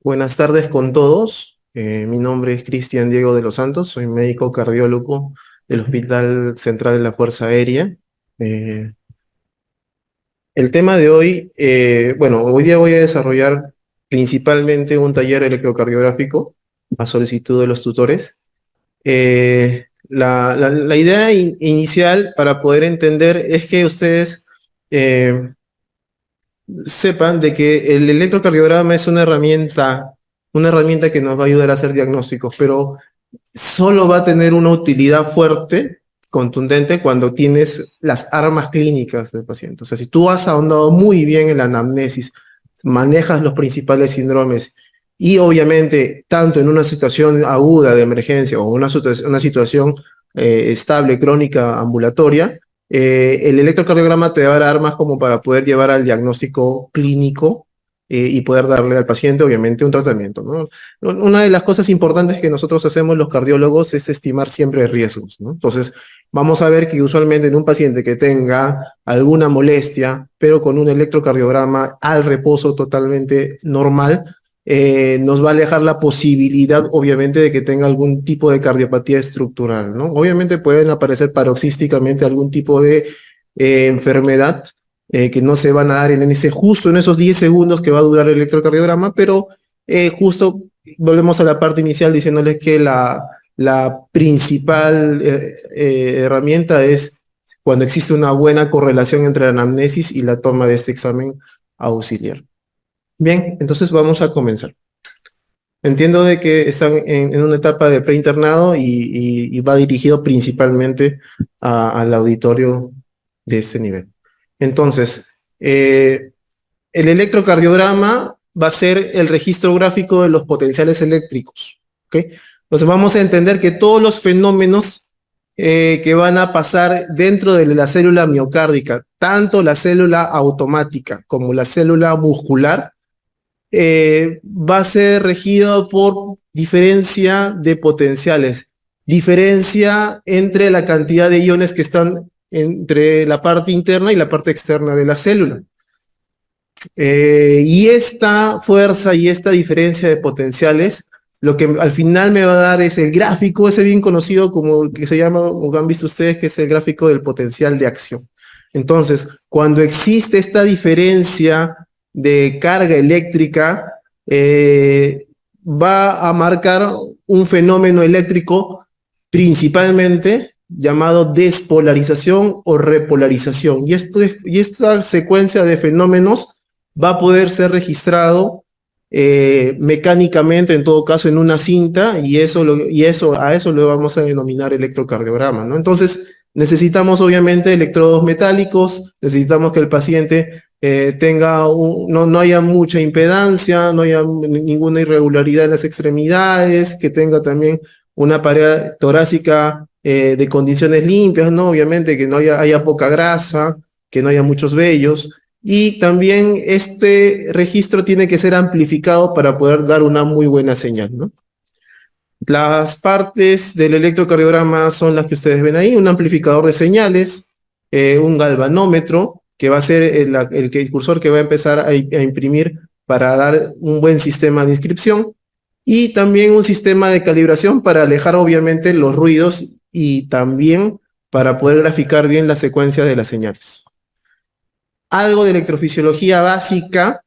Buenas tardes con todos. Mi nombre es Cristian Diego de los Santos, soy médico cardiólogo del Hospital Central de la Fuerza Aérea. Eh, el tema de hoy, hoy día voy a desarrollar principalmente un taller electrocardiográfico a solicitud de los tutores. La idea inicial para poder entender es que ustedes sepan de que el electrocardiograma es una herramienta que nos va a ayudar a hacer diagnósticos, pero solo va a tener una utilidad fuerte, contundente, cuando tienes las armas clínicas del paciente. O sea, si tú has ahondado muy bien en la anamnesis, manejas los principales síndromes y obviamente tanto en una situación aguda de emergencia o una situación estable, crónica, ambulatoria, el electrocardiograma te va a dar armas como para poder llevar al diagnóstico clínico y poder darle al paciente, obviamente, un tratamiento, ¿no? Una de las cosas importantes que nosotros hacemos los cardiólogos es estimar siempre riesgos, ¿no? Entonces, vamos a ver que usualmente en un paciente que tenga alguna molestia, pero con un electrocardiograma al reposo totalmente normal, nos va a alejar la posibilidad, obviamente, de que tenga algún tipo de cardiopatía estructural, ¿no? Obviamente pueden aparecer paroxísticamente algún tipo de enfermedad que no se van a dar justo en esos 10 segundos que va a durar el electrocardiograma, pero justo volvemos a la parte inicial diciéndoles que la principal herramienta es cuando existe una buena correlación entre la anamnesis y la toma de este examen auxiliar. Bien, entonces vamos a comenzar. Entiendo de que están en una etapa de preinternado y va dirigido principalmente al auditorio de este nivel. Entonces, el electrocardiograma va a ser el registro gráfico de los potenciales eléctricos, ¿ok? Entonces vamos a entender que todos los fenómenos que van a pasar dentro de la célula miocárdica, tanto la célula automática como la célula muscular, va a ser regido por diferencia de potenciales, diferencia entre la cantidad de iones que están entre la parte interna y la parte externa de la célula. Y esta fuerza y esta diferencia de potenciales, lo que al final me va a dar es el gráfico, ese bien conocido como que se llama, o han visto ustedes, que es el gráfico del potencial de acción. Entonces, cuando existe esta diferencia de carga eléctrica, va a marcar un fenómeno eléctrico principalmente llamado despolarización o repolarización. Y esta secuencia de fenómenos va a poder ser registrado mecánicamente, en todo caso, en una cinta, y a eso lo vamos a denominar electrocardiograma, ¿no? Entonces, necesitamos obviamente electrodos metálicos, necesitamos que el paciente no haya mucha impedancia, no haya ninguna irregularidad en las extremidades, que tenga también una pared torácica de condiciones limpias, ¿no? Obviamente que no haya poca grasa, que no haya muchos vellos. Y también este registro tiene que ser amplificado para poder dar una muy buena señal, ¿no? Las partes del electrocardiograma son las que ustedes ven ahí: un amplificador de señales, un galvanómetro, que va a ser el cursor que va a empezar a imprimir para dar un buen sistema de inscripción, y también un sistema de calibración para alejar obviamente los ruidos y también para poder graficar bien la secuencia de las señales. Algo de electrofisiología básica,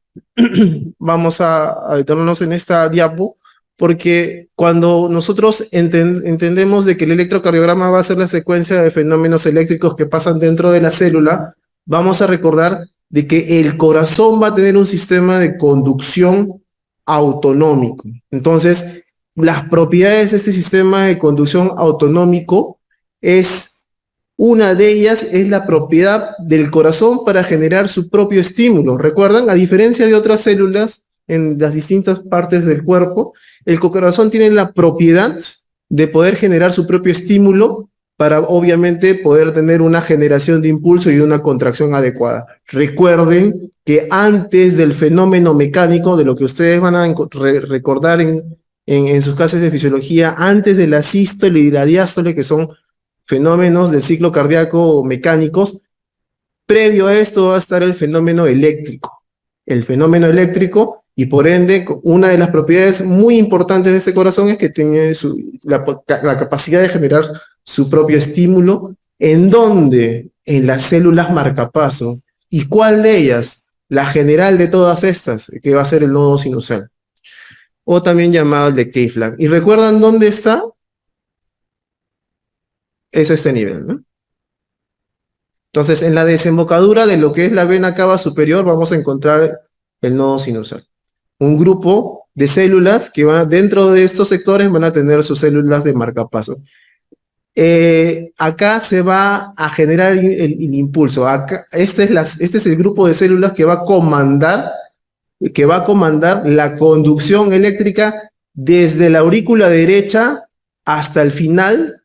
vamos a detenernos en esta diapo, porque cuando nosotros entendemos de que el electrocardiograma va a ser la secuencia de fenómenos eléctricos que pasan dentro de la célula, vamos a recordar de que el corazón va a tener un sistema de conducción autonómico. Entonces, las propiedades de este sistema de conducción autonómico una de ellas es la propiedad del corazón para generar su propio estímulo. ¿Recuerdan? A diferencia de otras células en las distintas partes del cuerpo, el corazón tiene la propiedad de poder generar su propio estímulo para obviamente poder tener una generación de impulso y una contracción adecuada. Recuerden que antes del fenómeno mecánico, de lo que ustedes van a recordar en sus clases de fisiología, antes de la sístole y la diástole, que son fenómenos del ciclo cardíaco mecánicos, previo a esto va a estar el fenómeno eléctrico. El fenómeno eléctrico Y por ende, una de las propiedades muy importantes de este corazón es que tiene la capacidad de generar su propio estímulo. ¿En dónde? En las células marcapaso. ¿Y cuál de ellas? La general de todas estas, que va a ser el nodo sinusal. O también llamado el de K-flag. ¿Y recuerdan dónde está? Es este nivel, ¿no? Entonces, en la desembocadura de lo que es la vena cava superior, vamos a encontrar el nodo sinusal. Un grupo de células que van dentro de estos sectores van a tener sus células de marcapaso. Acá se va a generar el impulso. Acá, este es el grupo de células que va a comandar la conducción eléctrica desde la aurícula derecha hasta el final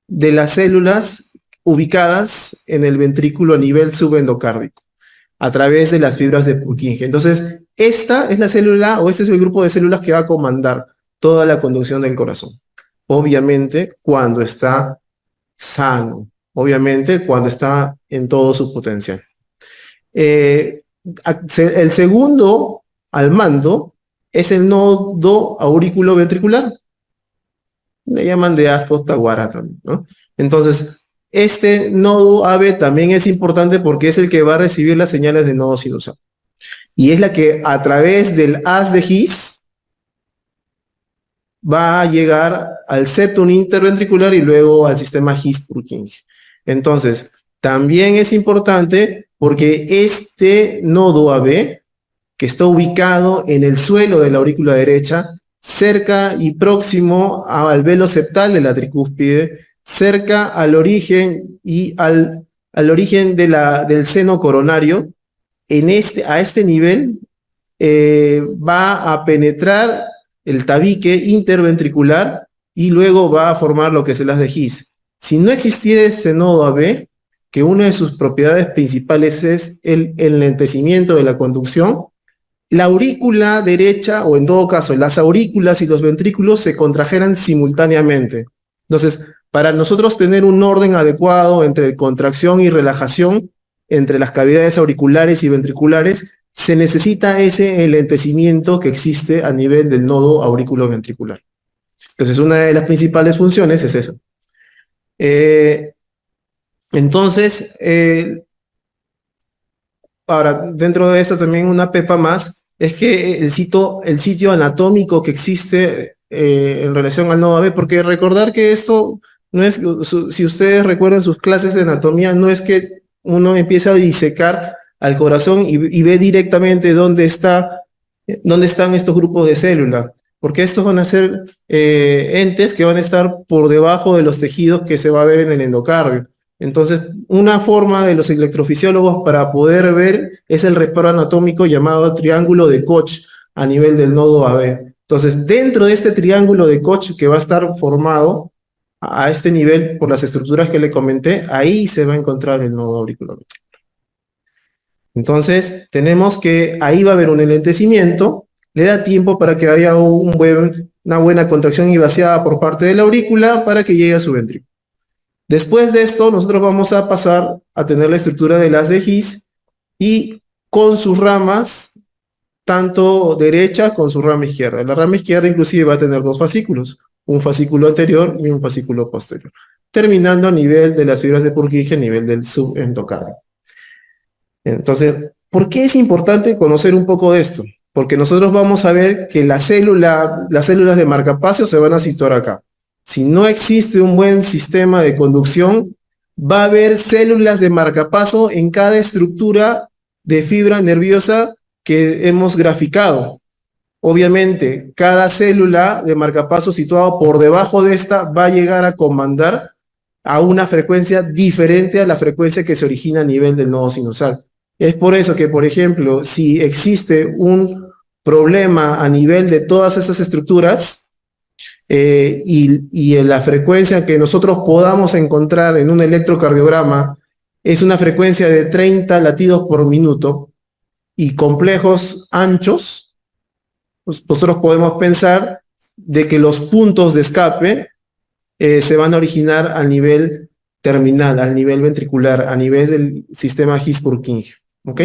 de las células ubicadas en el ventrículo a nivel subendocárdico, a través de las fibras de Purkinje. Entonces, esta es la célula, o este es el grupo de células que va a comandar toda la conducción del corazón. Obviamente, cuando está sano. Obviamente, cuando está en todo su potencial. El segundo al mando es el nodo aurículo-ventricular. Le llaman de Ascot-Tawara también, ¿no? Entonces, este nodo AB también es importante porque es el que va a recibir las señales de nodo sinusal. Y es la que a través del haz de His va a llegar al septum interventricular y luego al sistema His-Purkinje. Entonces, también es importante porque este nodo AB, que está ubicado en el suelo de la aurícula derecha, cerca y próximo al velo septal de la tricúspide, cerca al origen y al origen del seno coronario, a este nivel va a penetrar el tabique interventricular y luego va a formar lo que es el haz de His. Si no existiera este nodo AB, que una de sus propiedades principales es el enlentecimiento de la conducción, la aurícula derecha, o en todo caso, las aurículas y los ventrículos se contrajeran simultáneamente. Entonces, para nosotros tener un orden adecuado entre contracción y relajación, entre las cavidades auriculares y ventriculares, se necesita ese enlentecimiento que existe a nivel del nodo aurículo-ventricular. Entonces, una de las principales funciones es esa. Entonces, ahora, dentro de esto también una pepa más, es que el sitio anatómico que existe en relación al nodo AB, porque recordar que esto no es, si ustedes recuerdan sus clases de anatomía, no es que uno empieza a disecar al corazón y ve directamente dónde están estos grupos de células, porque estos van a ser entes que van a estar por debajo de los tejidos que se va a ver en el endocardio. Entonces, una forma de los electrofisiólogos para poder ver es el reparo anatómico llamado triángulo de Koch a nivel del nodo AB. Entonces, dentro de este triángulo de Koch que va a estar formado a este nivel por las estructuras que le comenté, ahí se va a encontrar el nodo auricular. Entonces, tenemos que ahí va a haber un enlentecimiento, le da tiempo para que haya una buena contracción y vaciada por parte de la aurícula para que llegue a su ventrículo. Después de esto, nosotros vamos a pasar a tener la estructura del haz de His y con sus ramas, tanto derecha con su rama izquierda. La rama izquierda inclusive va a tener dos fascículos, un fascículo anterior y un fascículo posterior, terminando a nivel de las fibras de Purkinje, a nivel del subendocardio. Entonces, ¿por qué es importante conocer un poco de esto? Porque nosotros vamos a ver que las células de marcapaso se van a situar acá. Si no existe un buen sistema de conducción, va a haber células de marcapaso en cada estructura de fibra nerviosa que hemos graficado. Obviamente, cada célula de marcapaso situada por debajo de esta va a llegar a comandar a una frecuencia diferente a la frecuencia que se origina a nivel del nodo sinusal. Es por eso que, por ejemplo, si existe un problema a nivel de todas estas estructuras, y la frecuencia que nosotros podamos encontrar en un electrocardiograma es una frecuencia de 30 latidos por minuto y complejos anchos, pues nosotros podemos pensar de que los puntos de escape se van a originar al nivel terminal, al nivel ventricular, a nivel del sistema His-Purkinje, ¿ok?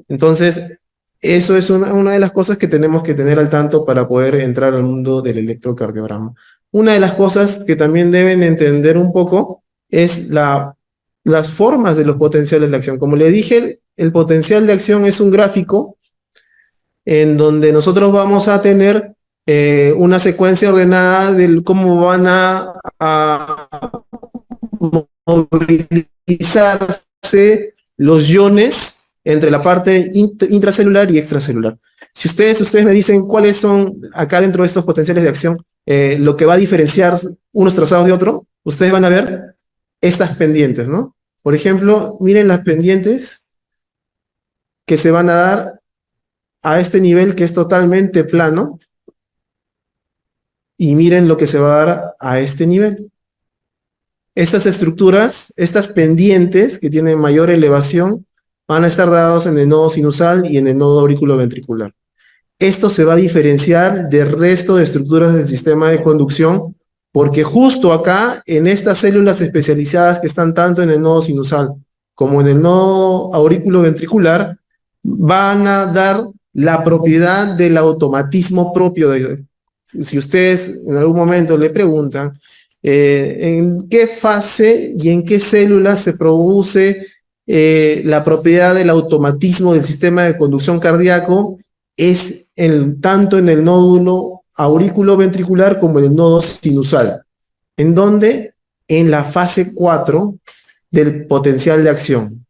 Entonces, Eso es una de las cosas que tenemos que tener al tanto para poder entrar al mundo del electrocardiograma. Una de las cosas que también deben entender un poco es las formas de los potenciales de acción. Como le dije, el potencial de acción es un gráfico en donde nosotros vamos a tener una secuencia ordenada de cómo van a movilizarse los iones entre la parte intracelular y extracelular. Si ustedes me dicen cuáles son acá dentro de estos potenciales de acción, lo que va a diferenciar unos trazados de otro, ustedes van a ver estas pendientes, ¿no? Por ejemplo, miren las pendientes que se van a dar a este nivel que es totalmente plano, y miren lo que se va a dar a este nivel. Estas estructuras, estas pendientes que tienen mayor elevación, van a estar dados en el nodo sinusal y en el nodo auriculoventricular. Esto se va a diferenciar del resto de estructuras del sistema de conducción, porque justo acá, en estas células especializadas que están tanto en el nodo sinusal como en el nodo auriculoventricular, van a dar la propiedad del automatismo propio de... Si ustedes en algún momento le preguntan, ¿en qué fase y en qué células se produce la propiedad del automatismo del sistema de conducción cardíaco? Es tanto en el nódulo auriculoventricular como en el nodo sinusal. ¿En dónde? En la fase 4 del potencial de acción,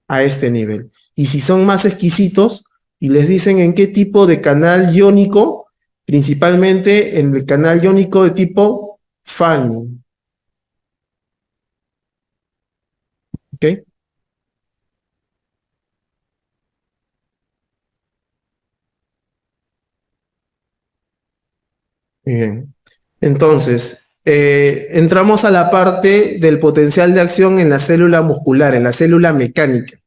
a este nivel. Y si son más exquisitos y les dicen en qué tipo de canal iónico, principalmente en el canal iónico de tipo Fani. ¿Ok? Bien. Entonces, entramos a la parte del potencial de acción en la célula muscular, en la célula mecánica.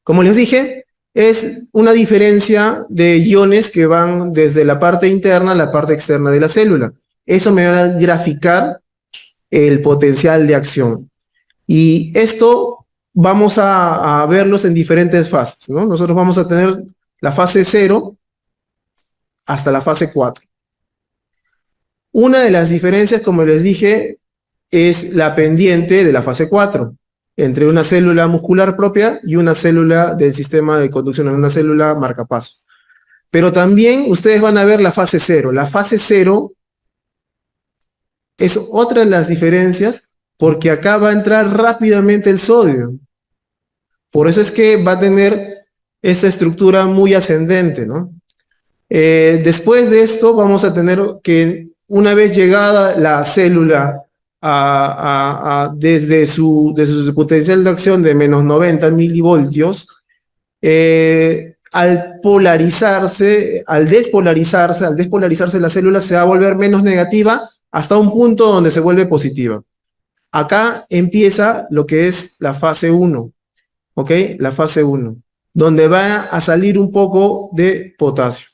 Como les dije, es una diferencia de iones que van desde la parte interna a la parte externa de la célula. Eso me va a graficar el potencial de acción. Y esto vamos a verlos en diferentes fases, ¿no? Nosotros vamos a tener la fase 0 hasta la fase 4. Una de las diferencias, como les dije, es la pendiente de la fase 4 entre una célula muscular propia y una célula del sistema de conducción, una célula marcapaso. Pero también ustedes van a ver la fase 0. La fase 0 es otra de las diferencias porque acá va a entrar rápidamente el sodio. Por eso es que va a tener esta estructura muy ascendente, ¿no? Después de esto vamos a tener que una vez llegada la célula desde su potencial de acción de menos 90 milivoltios, al despolarizarse la célula se va a volver menos negativa hasta un punto donde se vuelve positiva. Acá empieza lo que es la fase 1, ¿ok? La fase 1, donde va a salir un poco de potasio.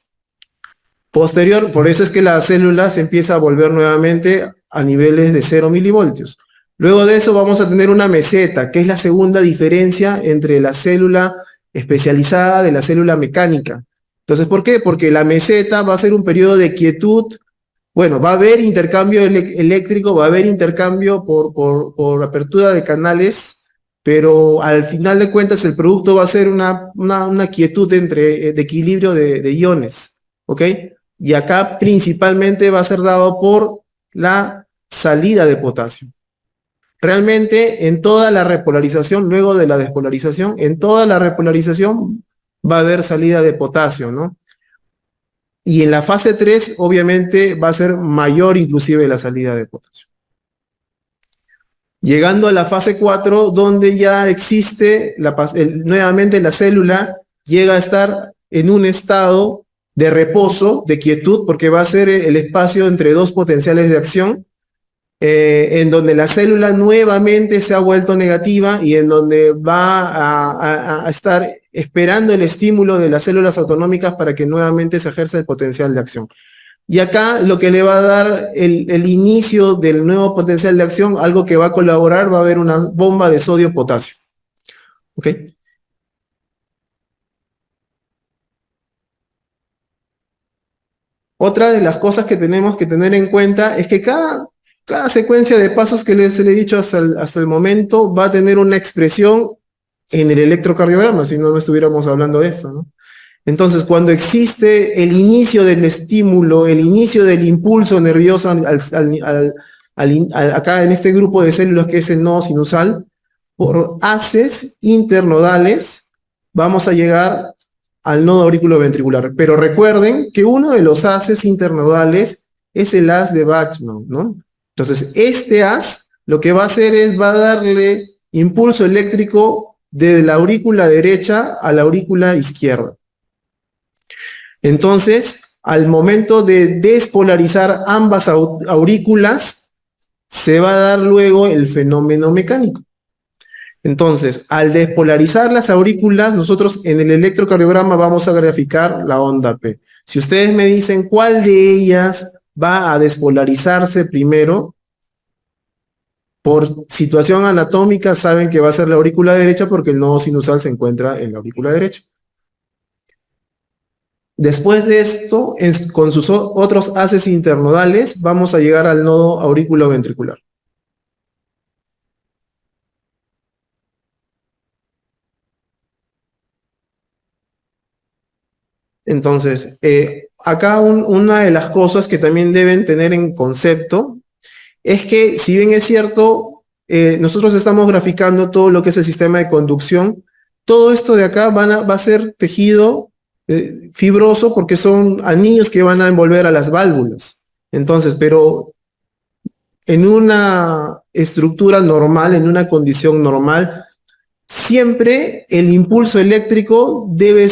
Posterior, por eso es que la célula se empieza a volver nuevamente a niveles de 0 milivoltios. Luego de eso vamos a tener una meseta, que es la segunda diferencia entre la célula especializada de la célula mecánica. Entonces, ¿por qué? Porque la meseta va a ser un periodo de quietud. Bueno, va a haber intercambio eléctrico, va a haber intercambio por apertura de canales, pero al final de cuentas el producto va a ser una quietud de equilibrio de iones, ¿ok? Y acá principalmente va a ser dado por la salida de potasio. Realmente en toda la repolarización, luego de la despolarización, en toda la repolarización va a haber salida de potasio, ¿no? Y en la fase 3, obviamente, va a ser mayor inclusive la salida de potasio. Llegando a la fase 4, donde ya existe, nuevamente la célula llega a estar en un estado de reposo, de quietud, porque va a ser el espacio entre dos potenciales de acción, en donde la célula nuevamente se ha vuelto negativa y en donde va a estar esperando el estímulo de las células autonómicas para que nuevamente se ejerza el potencial de acción. Y acá lo que le va a dar el inicio del nuevo potencial de acción, algo que va a colaborar, va a haber una bomba de sodio-potasio. ¿Ok? Otra de las cosas que tenemos que tener en cuenta es que cada secuencia de pasos que les he dicho hasta el momento va a tener una expresión en el electrocardiograma, si no, no estuviéramos hablando de esto, ¿no? Entonces, cuando existe el inicio del estímulo, el inicio del impulso nervioso acá en este grupo de células que es el nodo sinusal, por haces internodales vamos a llegar al nodo auriculoventricular. Pero recuerden que uno de los haces internodales es el haz de Bachmann, ¿no? Entonces, este haz lo que va a hacer es, va a darle impulso eléctrico de la aurícula derecha a la aurícula izquierda. Entonces, al momento de despolarizar ambas aurículas, se va a dar luego el fenómeno mecánico. Entonces, al despolarizar las aurículas, nosotros en el electrocardiograma vamos a graficar la onda P. Si ustedes me dicen cuál de ellas va a despolarizarse primero, por situación anatómica saben que va a ser la aurícula derecha porque el nodo sinusal se encuentra en la aurícula derecha. Después de esto, con sus otros haces internodales, vamos a llegar al nodo auriculoventricular. Entonces, acá una de las cosas que también deben tener en concepto es que, si bien es cierto, nosotros estamos graficando todo lo que es el sistema de conducción, todo esto de acá va a ser tejido fibroso porque son anillos que van a envolver a las válvulas. Entonces, pero en una estructura normal, en una condición normal, siempre el impulso eléctrico debe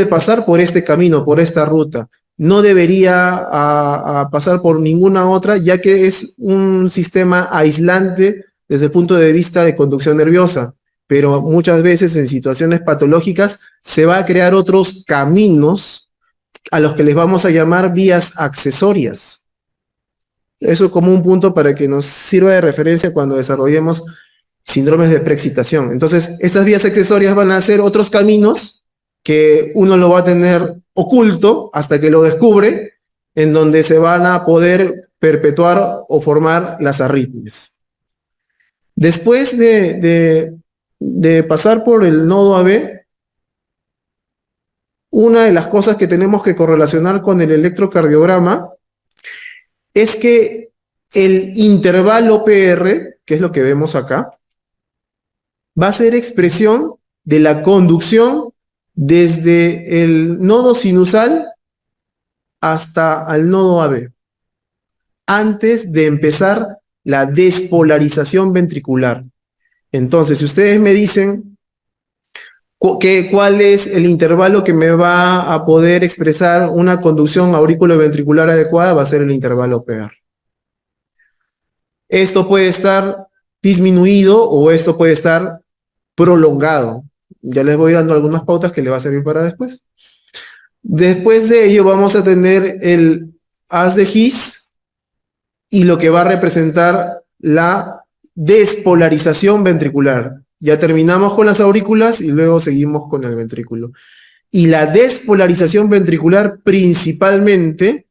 pasar por este camino, por esta ruta. No debería a pasar por ninguna otra, ya que es un sistema aislante desde el punto de vista de conducción nerviosa. Pero muchas veces en situaciones patológicas se va a crear otros caminos a los que les vamos a llamar vías accesorias. Eso como un punto para que nos sirva de referencia cuando desarrollemos síndromes de preexcitación. Entonces, estas vías accesorias van a ser otros caminos que uno lo va a tener oculto hasta que lo descubre, en donde se van a poder perpetuar o formar las arritmias. Después de pasar por el nodo AB, una de las cosas que tenemos que correlacionar con el electrocardiograma es que el intervalo PR, que es lo que vemos acá, va a ser expresión de la conducción desde el nodo sinusal hasta el nodo AB, antes de empezar la despolarización ventricular. Entonces, si ustedes me dicen cuál es el intervalo que me va a poder expresar una conducción auriculoventricular adecuada, va a ser el intervalo PR. Esto puede estar disminuido o esto puede estar prolongado. Ya les voy dando algunas pautas que le va a servir para después. Después de ello vamos a tener el haz de His y lo que va a representar la despolarización ventricular. Ya terminamos con las aurículas y luego seguimos con el ventrículo. Y la despolarización ventricular principalmente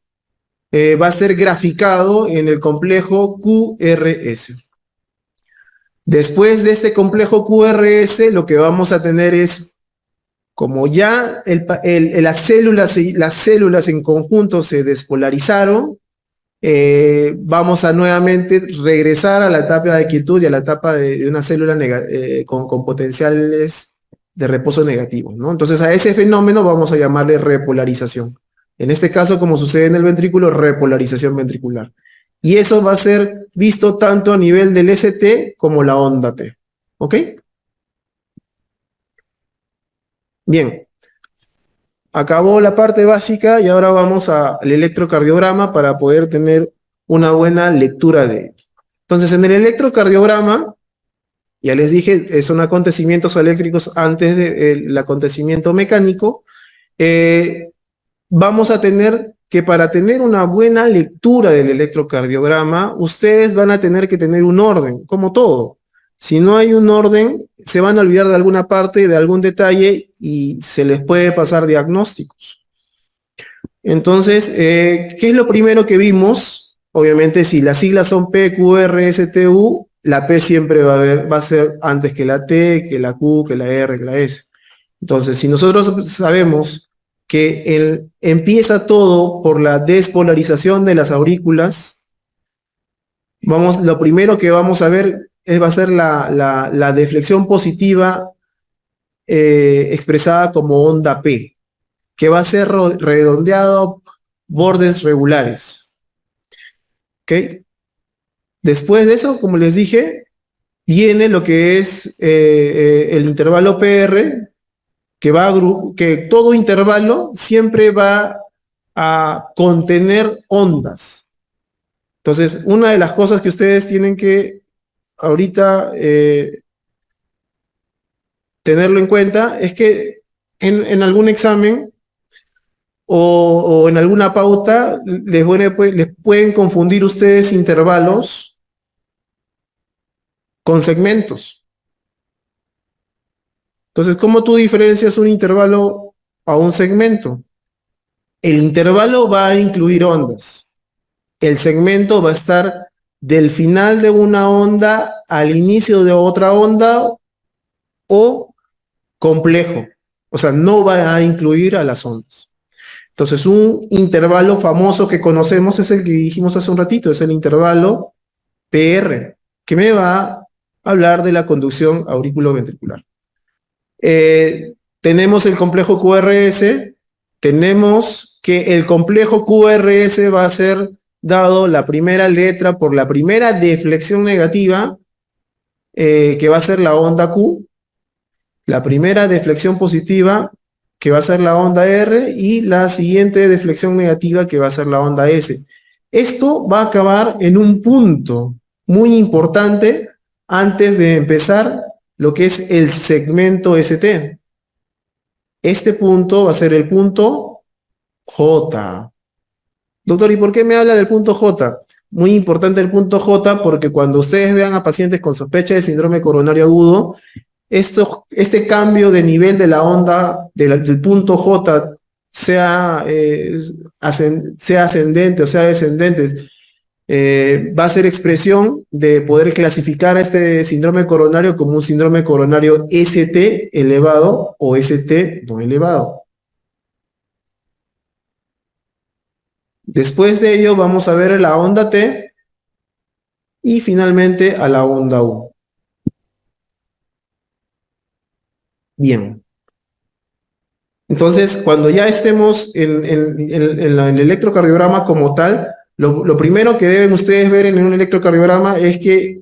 va a ser graficado en el complejo QRS. Después de este complejo QRS, lo que vamos a tener es, como ya las células en conjunto se despolarizaron, vamos a nuevamente regresar a la etapa de quietud y a la etapa de una célula con potenciales de reposo negativos, ¿no? Entonces a ese fenómeno vamos a llamarle repolarización. En este caso, como sucede en el ventrículo, repolarización ventricular. Y eso va a ser visto tanto a nivel del ST como la onda T. ¿Ok? Bien. Acabó la parte básica y ahora vamos al electrocardiograma para poder tener una buena lectura de él. Entonces, en el electrocardiograma, ya les dije, son acontecimientos eléctricos antes del acontecimiento mecánico. Vamos a tener que, para tener una buena lectura del electrocardiograma, ustedes van a tener que tener un orden, como todo. Si no hay un orden, se van a olvidar de alguna parte, de algún detalle, y se les puede pasar diagnósticos. Entonces, ¿qué es lo primero que vimos? Obviamente, si las siglas son P, Q, R, S, T, U, la P siempre va a ser antes que la T, que la Q, que la R, que la S. Entonces, si nosotros sabemos que empieza todo por la despolarización de las aurículas, lo primero que vamos a ver va a ser la deflexión positiva expresada como onda P, que va a ser redondeado bordes regulares. ¿Ok? Después de eso, como les dije, viene lo que es el intervalo PR, que todo intervalo siempre va a contener ondas. Entonces, una de las cosas que ustedes tienen que ahorita tenerlo en cuenta es que en algún examen o en alguna pauta les pueden confundir ustedes intervalos con segmentos. Entonces, ¿cómo tú diferencias un intervalo a un segmento? El intervalo va a incluir ondas. El segmento va a estar del final de una onda al inicio de otra onda o complejo. O sea, no va a incluir a las ondas. Entonces, un intervalo famoso que conocemos es el que dijimos hace un ratito, es el intervalo PR, que me va a hablar de la conducción auriculoventricular. Tenemos el complejo QRS, tenemos que el complejo QRS va a ser dado la primera letra por la primera deflexión negativa, que va a ser la onda Q, la primera deflexión positiva, que va a ser la onda R, y la siguiente deflexión negativa, que va a ser la onda S. Esto va a acabar en un punto muy importante antes de empezar lo que es el segmento ST. Este punto va a ser el punto J. Doctor, ¿y por qué me habla del punto J? Muy importante el punto J porque cuando ustedes vean a pacientes con sospecha de síndrome coronario agudo, este cambio de nivel de la onda del punto J, sea ascendente o sea descendente, va a ser expresión de poder clasificar a este síndrome coronario como un síndrome coronario ST elevado o ST no elevado. Después de ello vamos a ver la onda T y finalmente a la onda U. Bien. Entonces, cuando ya estemos en el electrocardiograma como tal, lo primero que deben ustedes ver en un electrocardiograma es que,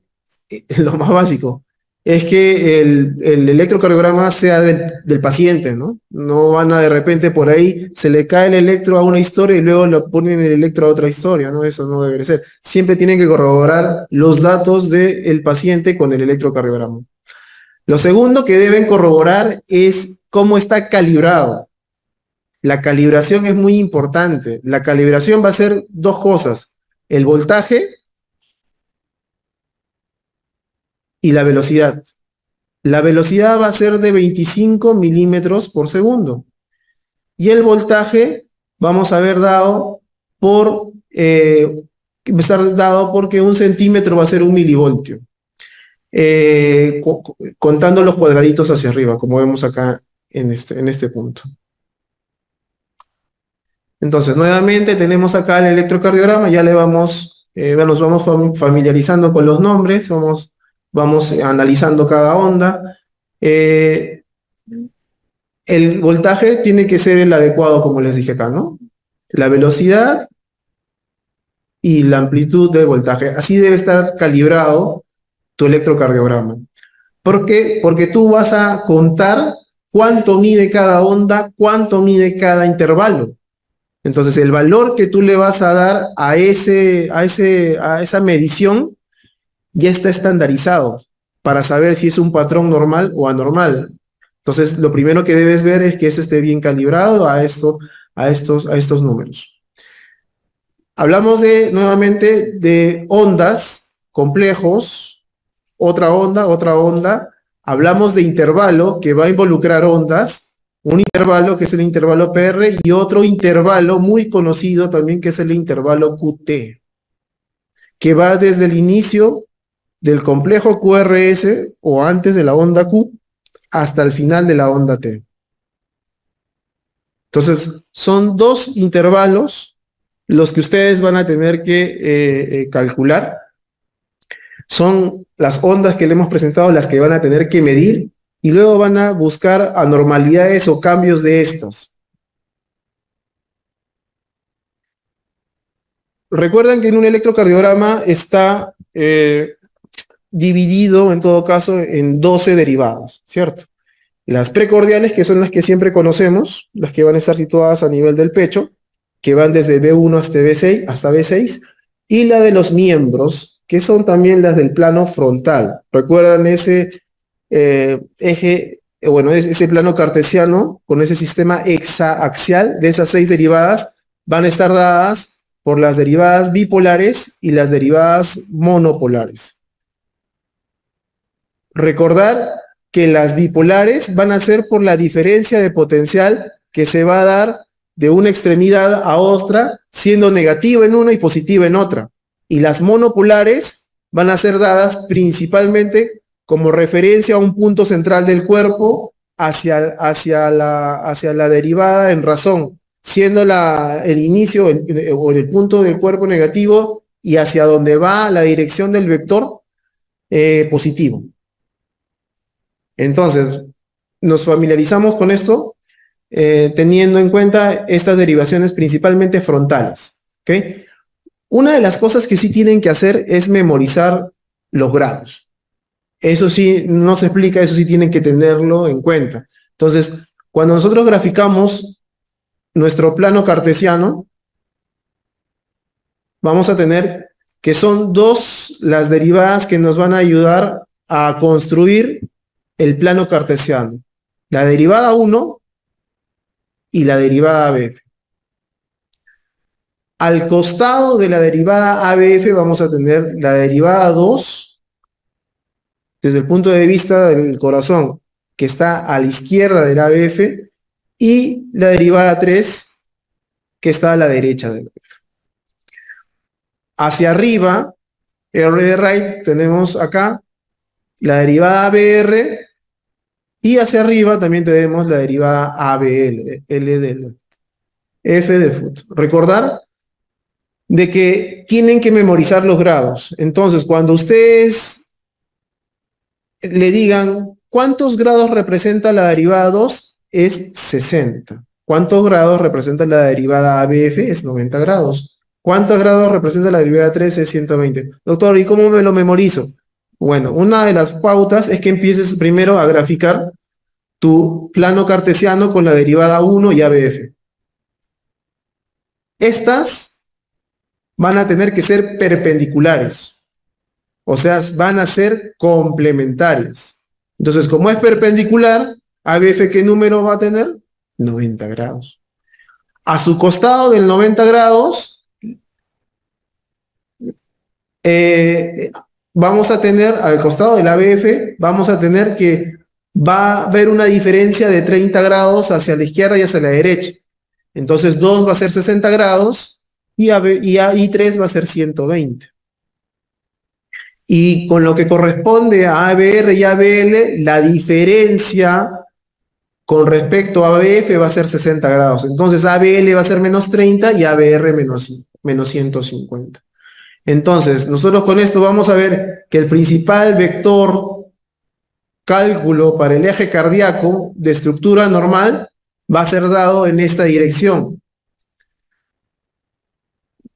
lo más básico, es que el electrocardiograma sea del paciente, ¿no? No van a de repente por ahí, se le cae el electro a una historia y luego lo ponen el electro a otra historia, ¿no? Eso no debe ser. Siempre tienen que corroborar los datos del paciente con el electrocardiograma. Lo segundo que deben corroborar es cómo está calibrado. La calibración es muy importante. La calibración va a ser dos cosas: el voltaje y la velocidad. La velocidad va a ser de 25 milímetros por segundo. Y el voltaje vamos a ver dado por, va a estar dado porque 1 centímetro va a ser 1 milivoltio. Contando los cuadraditos hacia arriba, como vemos acá en este punto. Entonces, nuevamente tenemos acá el electrocardiograma, ya nos vamos familiarizando con los nombres, vamos analizando cada onda. El voltaje tiene que ser el adecuado, como les dije acá, ¿no? La velocidad y la amplitud del voltaje. Así debe estar calibrado tu electrocardiograma. ¿Por qué? Porque tú vas a contar cuánto mide cada onda, cuánto mide cada intervalo. Entonces, el valor que tú le vas a dar a esa medición ya está estandarizado para saber si es un patrón normal o anormal. Entonces, lo primero que debes ver es que eso esté bien calibrado a estos números. Hablamos nuevamente de ondas, complejos, otra onda. Hablamos de intervalo que va a involucrar ondas, Un intervalo que es el intervalo PR y otro intervalo muy conocido también que es el intervalo QT, que va desde el inicio del complejo QRS o antes de la onda Q hasta el final de la onda T. Entonces, son dos intervalos los que ustedes van a tener que calcular. Son las ondas que le hemos presentado las que van a tener que medir y luego van a buscar anormalidades o cambios de estas. Recuerden que en un electrocardiograma está dividido, en todo caso, en 12 derivadas, ¿cierto? Las precordiales, que son las que siempre conocemos, las que van a estar situadas a nivel del pecho, que van desde B1 hasta B6, y la de los miembros, que son también las del plano frontal. ¿Recuerdan ese eje, bueno, ese plano cartesiano con ese sistema hexaaxial de esas 6 derivadas? Van a estar dadas por las derivadas bipolares y las derivadas monopolares. Recordar que las bipolares van a ser por la diferencia de potencial que se va a dar de una extremidad a otra, siendo negativa en una y positiva en otra. Y las monopolares van a ser dadas principalmente como referencia a un punto central del cuerpo hacia la derivada en razón, siendo el inicio o el punto del cuerpo negativo y hacia donde va la dirección del vector positivo. Entonces, nos familiarizamos con esto teniendo en cuenta estas derivaciones principalmente frontales. ¿Okay? Una de las cosas que sí tienen que hacer es memorizar los grados. Eso sí, no se explica, eso sí tienen que tenerlo en cuenta. Entonces, cuando nosotros graficamos nuestro plano cartesiano, vamos a tener que son dos las derivadas que nos van a ayudar a construir el plano cartesiano. La derivada 1 y la derivada ABF. Al costado de la derivada ABF vamos a tener la derivada 2 desde el punto de vista del corazón, que está a la izquierda del ABF, y la derivada 3 que está a la derecha del ABF. Hacia arriba, R de right, tenemos acá la derivada ABR, y hacia arriba también tenemos la derivada ABL, L del F de foot. Recordar de que tienen que memorizar los grados. Entonces, cuando ustedes le digan cuántos grados representa la derivada 2, es 60. ¿Cuántos grados representa la derivada ABF? Es 90 grados. ¿Cuántos grados representa la derivada 3? Es 120. Doctor, ¿y cómo me lo memorizo? Bueno, una de las pautas es que empieces primero a graficar tu plano cartesiano con la derivada 1 y ABF. Estas van a tener que ser perpendiculares, o sea, van a ser complementarias. Entonces, como es perpendicular, ABF, ¿qué número va a tener? 90 grados. A su costado del 90 grados, vamos a tener, al costado del ABF, vamos a tener que va a haber una diferencia de 30 grados hacia la izquierda y hacia la derecha. Entonces 2 va a ser 60 grados y I3 va a ser 120. Y con lo que corresponde a ABR y ABL, la diferencia con respecto a ABF va a ser 60 grados. Entonces ABL va a ser menos 30 y ABR menos 150. Entonces, nosotros con esto vamos a ver que el principal vector cálculo para el eje cardíaco de estructura normal va a ser dado en esta dirección.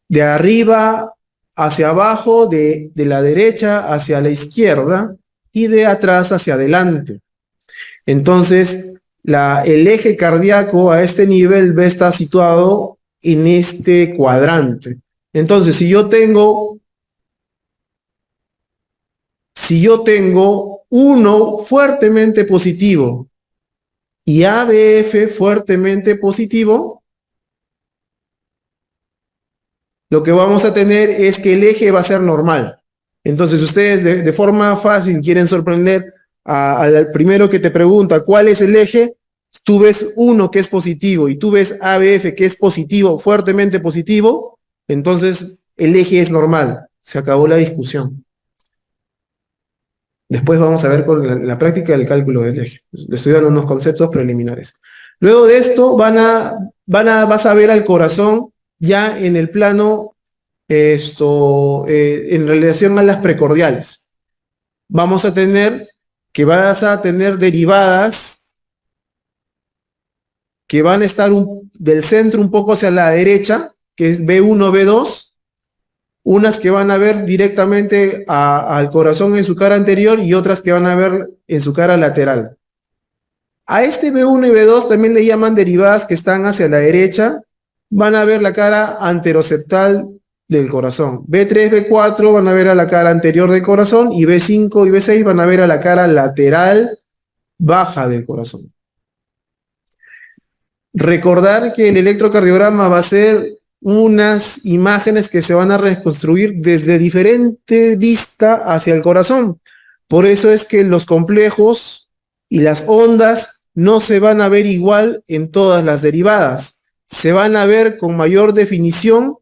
De arriba hacia abajo, de la derecha hacia la izquierda y de atrás hacia adelante. Entonces, el eje cardíaco a este nivel va a estar situado en este cuadrante. Entonces, si yo tengo 1 fuertemente positivo y ABF fuertemente positivo, lo que vamos a tener es que el eje va a ser normal. Entonces ustedes de forma fácil quieren sorprender al primero que te pregunta ¿cuál es el eje? tú ves 1 que es positivo y tú ves ABF que es positivo, fuertemente positivo, entonces el eje es normal. Se acabó la discusión. Después vamos a ver con la práctica del cálculo del eje. Le estoy dando unos conceptos preliminares. Luego de esto vas a ver al corazón ya en el plano en relación a las precordiales. Vamos a tener que vas a tener derivadas que van a estar del centro un poco hacia la derecha, que es B1, B2, unas que van a ver directamente al corazón en su cara anterior y otras que van a ver en su cara lateral. A este B1 y B2 también le llaman derivadas que están hacia la derecha, van a ver la cara anteroseptal del corazón. B3, B4 van a ver a la cara anterior del corazón y B5 y B6 van a ver a la cara lateral baja del corazón. Recordar que el electrocardiograma va a ser unas imágenes que se van a reconstruir desde diferente vista hacia el corazón. Por eso es que los complejos y las ondas no se van a ver igual en todas las derivadas. Se van a ver con mayor definición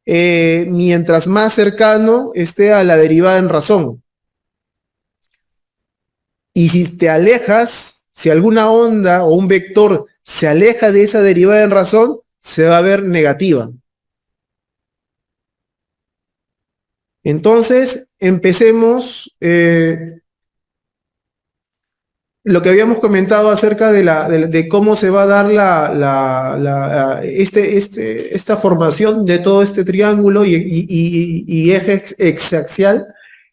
mientras más cercano esté a la derivada en razón. Y si te alejas, si alguna onda o un vector se aleja de esa derivada en razón, se va a ver negativa. Entonces, empecemos lo que habíamos comentado acerca de cómo se va a dar esta formación de todo este triángulo y eje exaxial,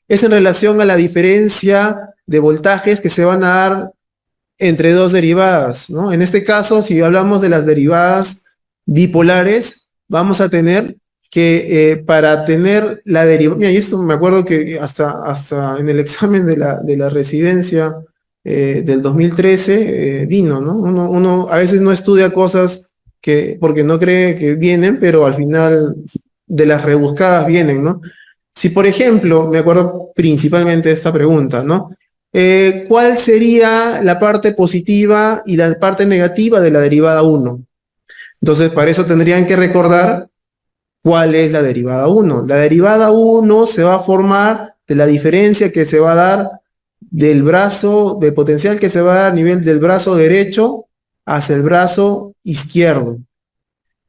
es en relación a la diferencia de voltajes que se van a dar entre dos derivadas, ¿no? En este caso, si hablamos de las derivadas bipolares, vamos a tener que para tener la derivada, mira, y esto me acuerdo que hasta en el examen de la residencia del 2013 vino, ¿no? Uno a veces no estudia cosas porque no cree que vienen, pero al final de las rebuscadas vienen, ¿no? Si por ejemplo, me acuerdo principalmente de esta pregunta, ¿no? ¿Cuál sería la parte positiva y la parte negativa de la derivada 1? Entonces, para eso tendrían que recordar cuál es la derivada 1. La derivada 1 se va a formar de la diferencia que se va a dar del potencial que se va a dar a nivel del brazo derecho hacia el brazo izquierdo.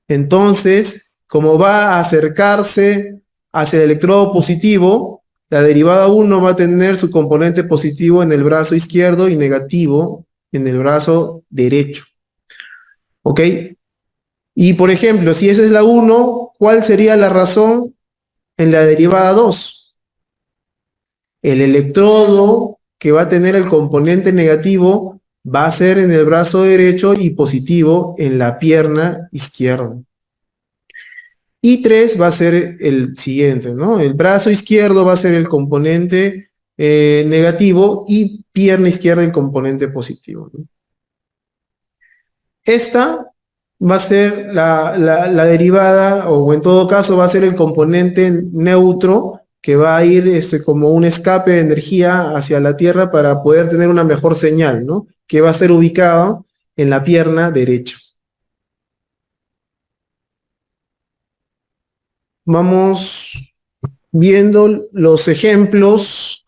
Entonces, como va a acercarse hacia el electrodo positivo, la derivada 1 va a tener su componente positivo en el brazo izquierdo y negativo en el brazo derecho. ¿Ok? Y por ejemplo, si esa es la 1, ¿cuál sería la razón en la derivada 2? El electrodo que va a tener el componente negativo va a ser en el brazo derecho y positivo en la pierna izquierda. Y 3 va a ser el siguiente, ¿no? El brazo izquierdo va a ser el componente negativo y pierna izquierda el componente positivo, ¿no? Esta va a ser la derivada, o en todo caso va a ser el componente neutro que va a ir como un escape de energía hacia la Tierra para poder tener una mejor señal, ¿no? Que va a estar ubicado en la pierna derecha. Vamos viendo los ejemplos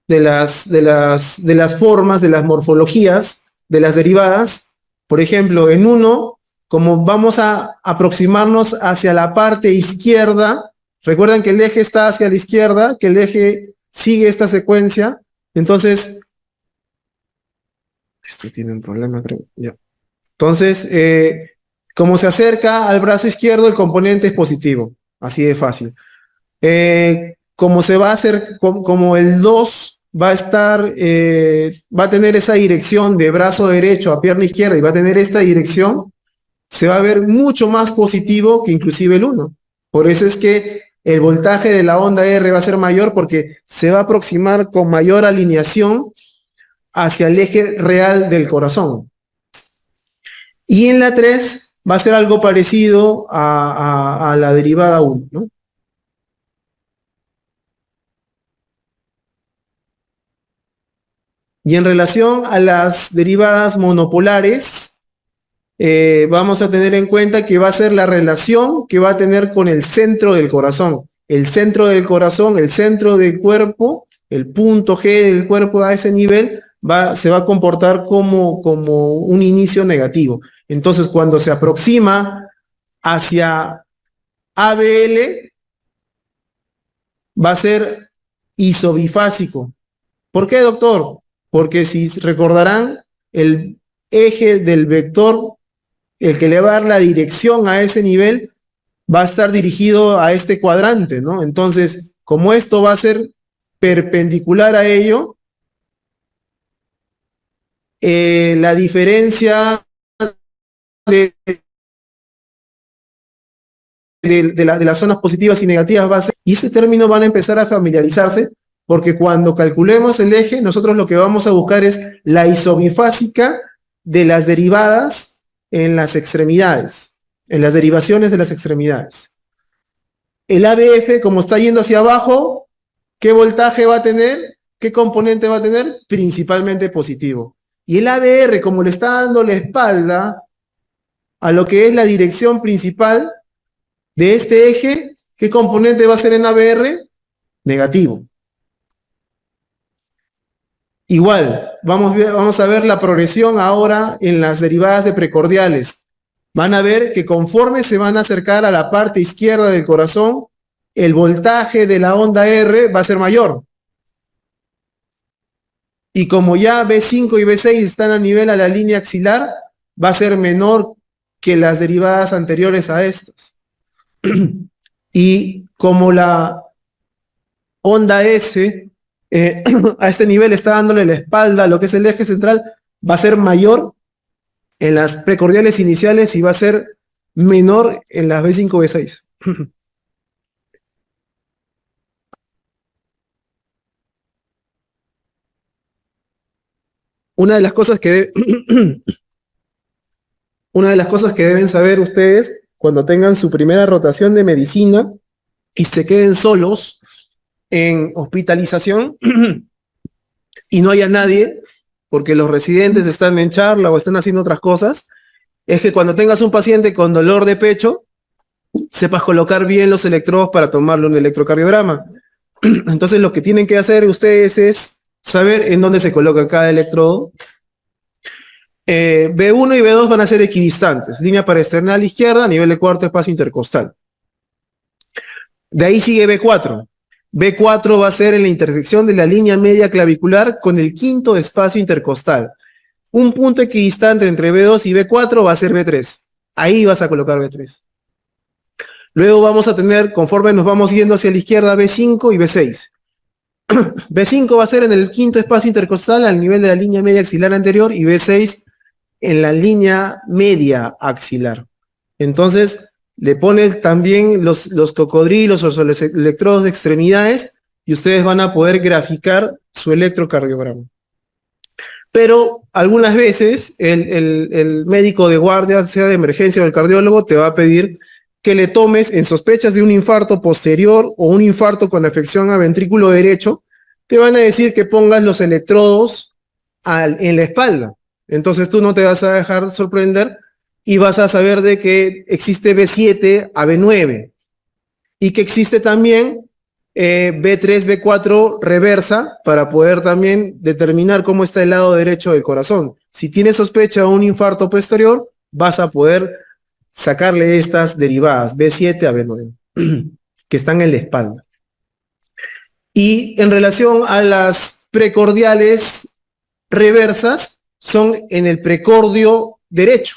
de las formas, de las morfologías, de las derivadas. Por ejemplo, en uno, como vamos a aproximarnos hacia la parte izquierda, recuerdan que el eje está hacia la izquierda, que el eje sigue esta secuencia, entonces, esto tiene un problema, creo, ya. Entonces, como se acerca al brazo izquierdo, el componente es positivo, así de fácil. Como se va a hacer, como el 2 va a estar, va a tener esa dirección de brazo derecho a pierna izquierda y va a tener esta dirección, se va a ver mucho más positivo que inclusive el 1. Por eso es que el voltaje de la onda R va a ser mayor porque se va a aproximar con mayor alineación hacia el eje real del corazón. Y en la 3 va a ser algo parecido a la derivada 1, ¿no? Y en relación a las derivadas monopolares, vamos a tener en cuenta que va a ser la relación que va a tener con el centro del corazón. El centro del corazón, el centro del cuerpo, el punto G del cuerpo a ese nivel, se va a comportar como un inicio negativo. Entonces, cuando se aproxima hacia ABL, va a ser isobifásico. ¿Por qué, doctor? Porque si recordarán, el eje del vector, el que le va a dar la dirección a ese nivel, va a estar dirigido a este cuadrante, ¿no? Entonces, como esto va a ser perpendicular a ello, la diferencia de las zonas positivas y negativas va a ser, y este término van a empezar a familiarizarse, porque cuando calculemos el eje, nosotros lo que vamos a buscar es la isobifásica de las derivadas en las extremidades, en las derivaciones de las extremidades. El ABF, como está yendo hacia abajo, ¿qué voltaje va a tener? ¿Qué componente va a tener? Principalmente positivo. Y el ABR, como le está dando la espalda a lo que es la dirección principal de este eje, ¿qué componente va a ser en ABR? Negativo. Igual, vamos a ver la progresión ahora en las derivadas de precordiales. Van a ver que conforme se van a acercar a la parte izquierda del corazón, el voltaje de la onda R va a ser mayor. Y como ya B5 y B6 están a nivel a la línea axilar, va a ser menor que las derivadas anteriores a estas. Y como la onda S a este nivel está dándole la espalda a lo que es el eje central, va a ser mayor en las precordiales iniciales y va a ser menor en las B5, B6. Una de las cosas que una de las cosas que deben saber ustedes cuando tengan su primera rotación de medicina y se queden solos en hospitalización y no haya nadie, porque los residentes están en charla o están haciendo otras cosas, es que cuando tengas un paciente con dolor de pecho, sepas colocar bien los electrodos para tomarle un electrocardiograma. Entonces lo que tienen que hacer ustedes es saber en dónde se coloca cada electrodo. B1 y B2 van a ser equidistantes, línea paraesternal izquierda a nivel de cuarto espacio intercostal. De ahí sigue B4. B4 va a ser en la intersección de la línea media clavicular con el quinto espacio intercostal. Un punto equidistante entre B2 y B4 va a ser B3. Ahí vas a colocar B3. Luego vamos a tener, conforme nos vamos yendo hacia la izquierda, B5 y B6. B5 va a ser en el quinto espacio intercostal al nivel de la línea media axilar anterior y B6 en la línea media axilar. Entonces, le pones también los cocodrilos o los electrodos de extremidades y ustedes van a poder graficar su electrocardiograma. Pero algunas veces el médico de guardia, sea de emergencia o el cardiólogo, te va a pedir que le tomes en sospechas de un infarto posterior o un infarto con afección a ventrículo derecho, te van a decir que pongas los electrodos en la espalda. Entonces tú no te vas a dejar sorprender y vas a saber de que existe B7 a B9 y que existe también B3, B4 reversa para poder también determinar cómo está el lado derecho del corazón. Si tienes sospecha de un infarto posterior, vas a poder sacarle estas derivadas, B7 a B9, que están en la espalda. Y en relación a las precordiales reversas, son en el precordio derecho.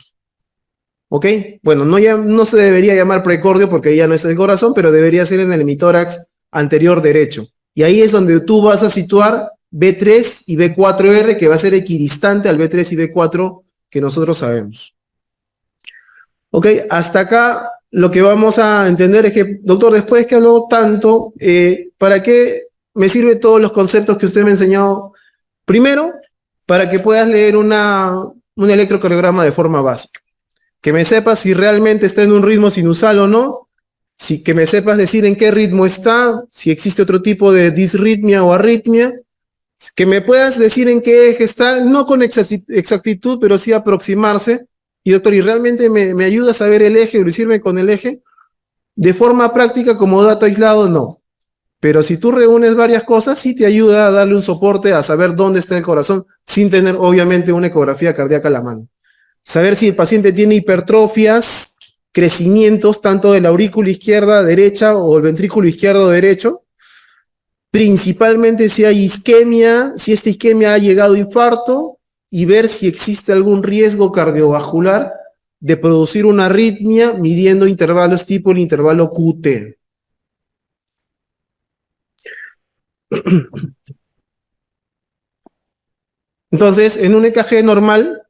¿Ok? Bueno, no se debería llamar precordio porque ya no es el corazón, pero debería ser en el hemitórax anterior derecho. Y ahí es donde tú vas a situar B3 y B4R, que va a ser equidistante al B3 y B4 que nosotros sabemos. Ok, hasta acá lo que vamos a entender es que, doctor, después que habló tanto, ¿para qué me sirven todos los conceptos que usted me ha enseñado? Primero, para que puedas leer un electrocardiograma de forma básica. Que me sepas si realmente está en un ritmo sinusal o no, que me sepas decir en qué ritmo está, si existe otro tipo de disritmia o arritmia, que me puedas decir en qué eje está, no con exactitud, pero sí aproximarse, Y doctor, ¿y realmente me ayuda a saber el eje o lucirme con el eje? De forma práctica, como dato aislado, no. Pero si tú reúnes varias cosas, sí te ayuda a darle un soporte a saber dónde está el corazón, sin tener, obviamente, una ecografía cardíaca a la mano. Saber si el paciente tiene hipertrofias, crecimientos, tanto de la aurícula izquierda, derecha, o el ventrículo izquierdo, derecho. Principalmente si hay isquemia, si esta isquemia ha llegado a infarto, y ver si existe algún riesgo cardiovascular de producir una arritmia midiendo intervalos tipo el intervalo QT. Entonces, en un EKG normal,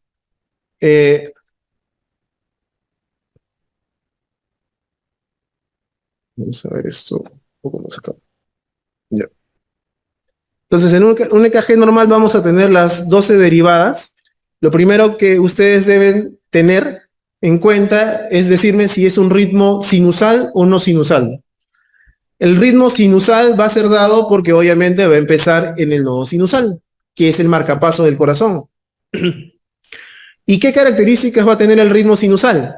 vamos a ver esto un poco más acá. Ya. Entonces, en un EKG normal vamos a tener las 12 derivadas. Lo primero que ustedes deben tener en cuenta es decirme si es un ritmo sinusal o no sinusal. El ritmo sinusal va a ser dado porque obviamente va a empezar en el nodo sinusal, que es el marcapaso del corazón. ¿Y qué características va a tener el ritmo sinusal?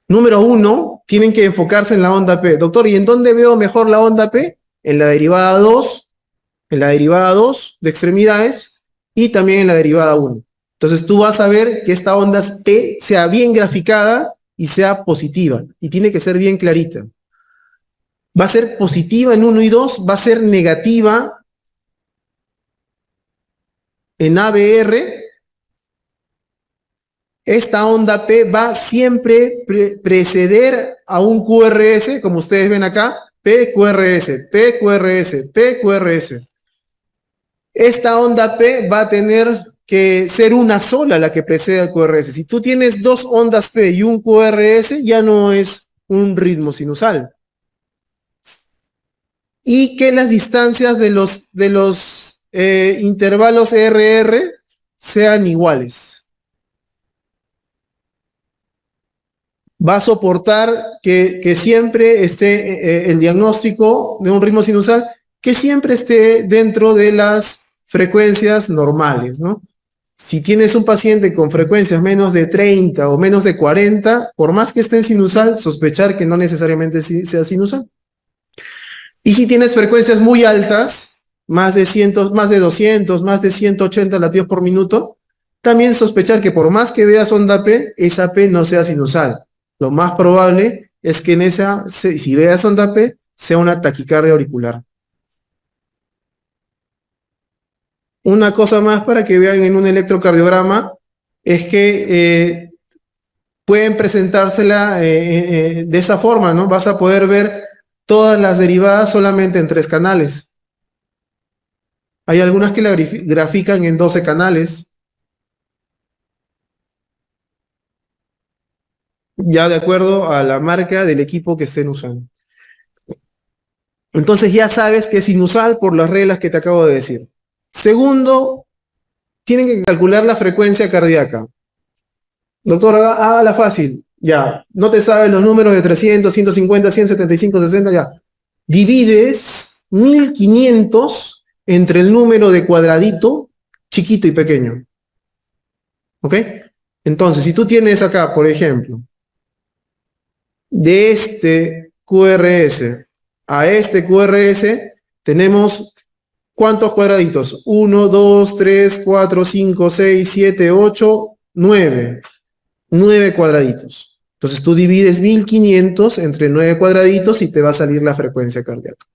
Número uno, tienen que enfocarse en la onda P. Doctor, ¿y en dónde veo mejor la onda P? En la derivada 2, en la derivada 2 de extremidades y también en la derivada 1. Entonces tú vas a ver que esta onda P sea bien graficada y sea positiva. Y tiene que ser bien clarita. Va a ser positiva en 1 y 2, va a ser negativa en ABR. Esta onda P va siempre preceder a un QRS, como ustedes ven acá, PQRS, PQRS, PQRS. Esta onda P va a tener que ser una sola la que precede al QRS. Si tú tienes dos ondas P y un QRS, ya no es un ritmo sinusal. Y que las distancias de los intervalos RR sean iguales. Va a soportar que siempre esté el diagnóstico de un ritmo sinusal, que siempre esté dentro de las frecuencias normales, ¿no? Si tienes un paciente con frecuencias menos de 30 o menos de 40, por más que esté en sinusal, sospechar que no necesariamente sea sinusal. Y si tienes frecuencias muy altas, más de 200, más de 180 latidos por minuto, también sospechar que por más que veas onda P, esa P no sea sinusal. Lo más probable es que en esa, si veas onda P, sea una taquicardia auricular. Una cosa más para que vean en un electrocardiograma es que pueden presentársela de esa forma, ¿no? Vas a poder ver todas las derivadas solamente en 3 canales. Hay algunas que la grafican en 12 canales. Ya de acuerdo a la marca del equipo que estén usando. Entonces ya sabes que es sinusal por las reglas que te acabo de decir. Segundo, tienen que calcular la frecuencia cardíaca. Doctor, hágala fácil. Ya, no te sabes los números de 300, 150, 175, 60, ya. Divides 1500 entre el número de cuadradito, chiquito y pequeño. ¿Ok? Entonces, si tú tienes acá, por ejemplo, de este QRS a este QRS, tenemos ¿cuántos cuadraditos? 1, 2, 3, 4, 5, 6, 7, 8, 9. 9 cuadraditos. Entonces tú divides 1500 entre 9 cuadraditos y te va a salir la frecuencia cardíaca.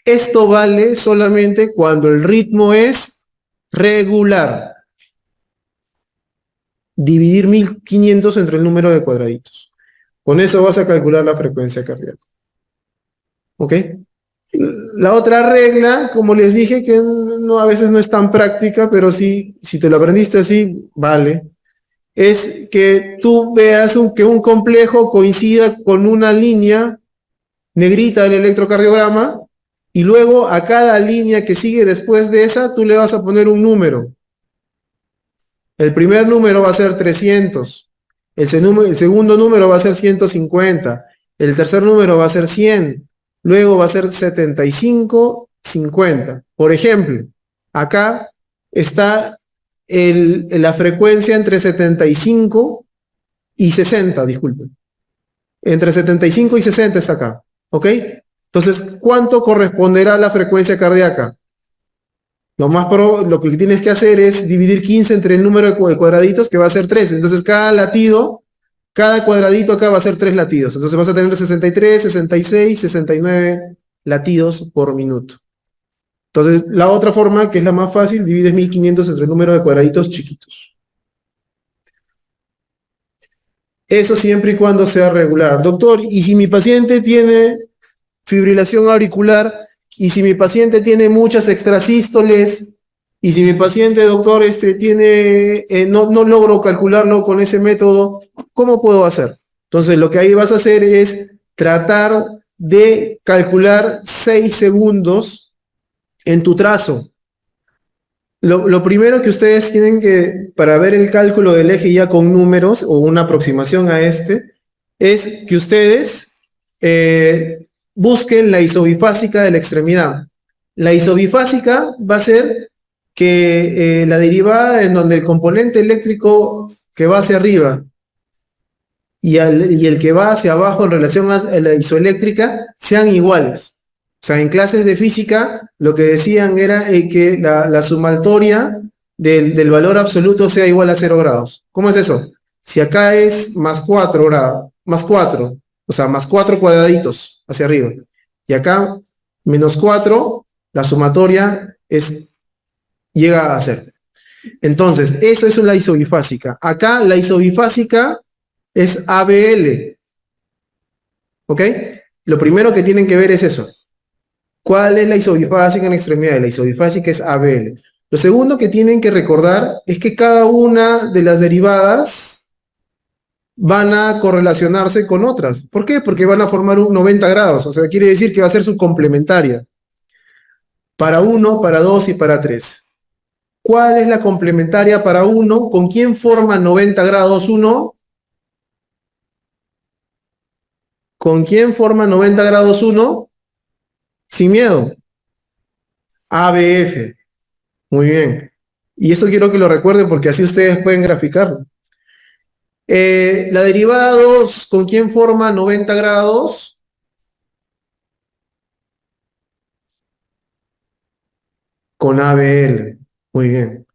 Esto vale solamente cuando el ritmo es regular. Dividir 1500 entre el número de cuadraditos. Con eso vas a calcular la frecuencia cardíaca. ¿Ok? La otra regla, como les dije, que no, a veces no es tan práctica, pero sí, si te lo aprendiste así, vale. Es que tú veas que un complejo coincida con una línea negrita del electrocardiograma y luego a cada línea que sigue después de esa tú le vas a poner un número. El primer número va a ser 300, el segundo número va a ser 150, el tercer número va a ser 100, luego va a ser 75, 50. Por ejemplo, acá está la frecuencia entre 75 y 60, disculpen. Entre 75 y 60 está acá, ¿ok? Entonces, ¿cuánto corresponderá a la frecuencia cardíaca? Lo que tienes que hacer es dividir 15 entre el número de cuadraditos, que va a ser 3. Entonces, cada latido, cada cuadradito acá va a ser 3 latidos. Entonces vas a tener 63, 66, 69 latidos por minuto. Entonces, la otra forma, que es la más fácil, divides 1500 entre el número de cuadraditos chiquitos. Eso siempre y cuando sea regular. Doctor, ¿y si mi paciente tiene fibrilación auricular? ¿Y si mi paciente tiene muchas extrasístoles? ¿Y si mi paciente, doctor, no logro calcularlo con ese método? ¿Cómo puedo hacer? Entonces, lo que ahí vas a hacer es tratar de calcular 6 segundos en tu trazo. Lo primero que ustedes tienen que, para ver el cálculo del eje ya con números o una aproximación a es que ustedes busquen la isobifásica de la extremidad. La isobifásica va a ser que la derivada en donde el componente eléctrico que va hacia arriba y el que va hacia abajo en relación a la isoeléctrica sean iguales. O sea, en clases de física lo que decían era que la sumatoria del valor absoluto sea igual a 0 grados. ¿Cómo es eso? Si acá es más 4 grados, más 4, o sea, más 4 cuadraditos hacia arriba, y acá menos 4, la sumatoria llega a 0. Entonces, eso es una isobifásica. Acá la isobifásica es ABL. ¿Ok? Lo primero que tienen que ver es eso. ¿Cuál es la isobifásica en la extremidad? La isobifásica es ABL. Lo segundo que tienen que recordar es que cada una de las derivadas van a correlacionarse con otras. ¿Por qué? Porque van a formar un 90 grados. O sea, quiere decir que va a ser su complementaria. Para 1, para 2 y para 3. ¿Cuál es la complementaria para 1? ¿Con quién forma 90 grados 1? ¿Con quién forma 90 grados 1? Sin miedo. ABF. Muy bien. Y esto quiero que lo recuerden porque así ustedes pueden graficarlo. La derivada 2, ¿con quién forma 90 grados? Con ABL. Muy bien.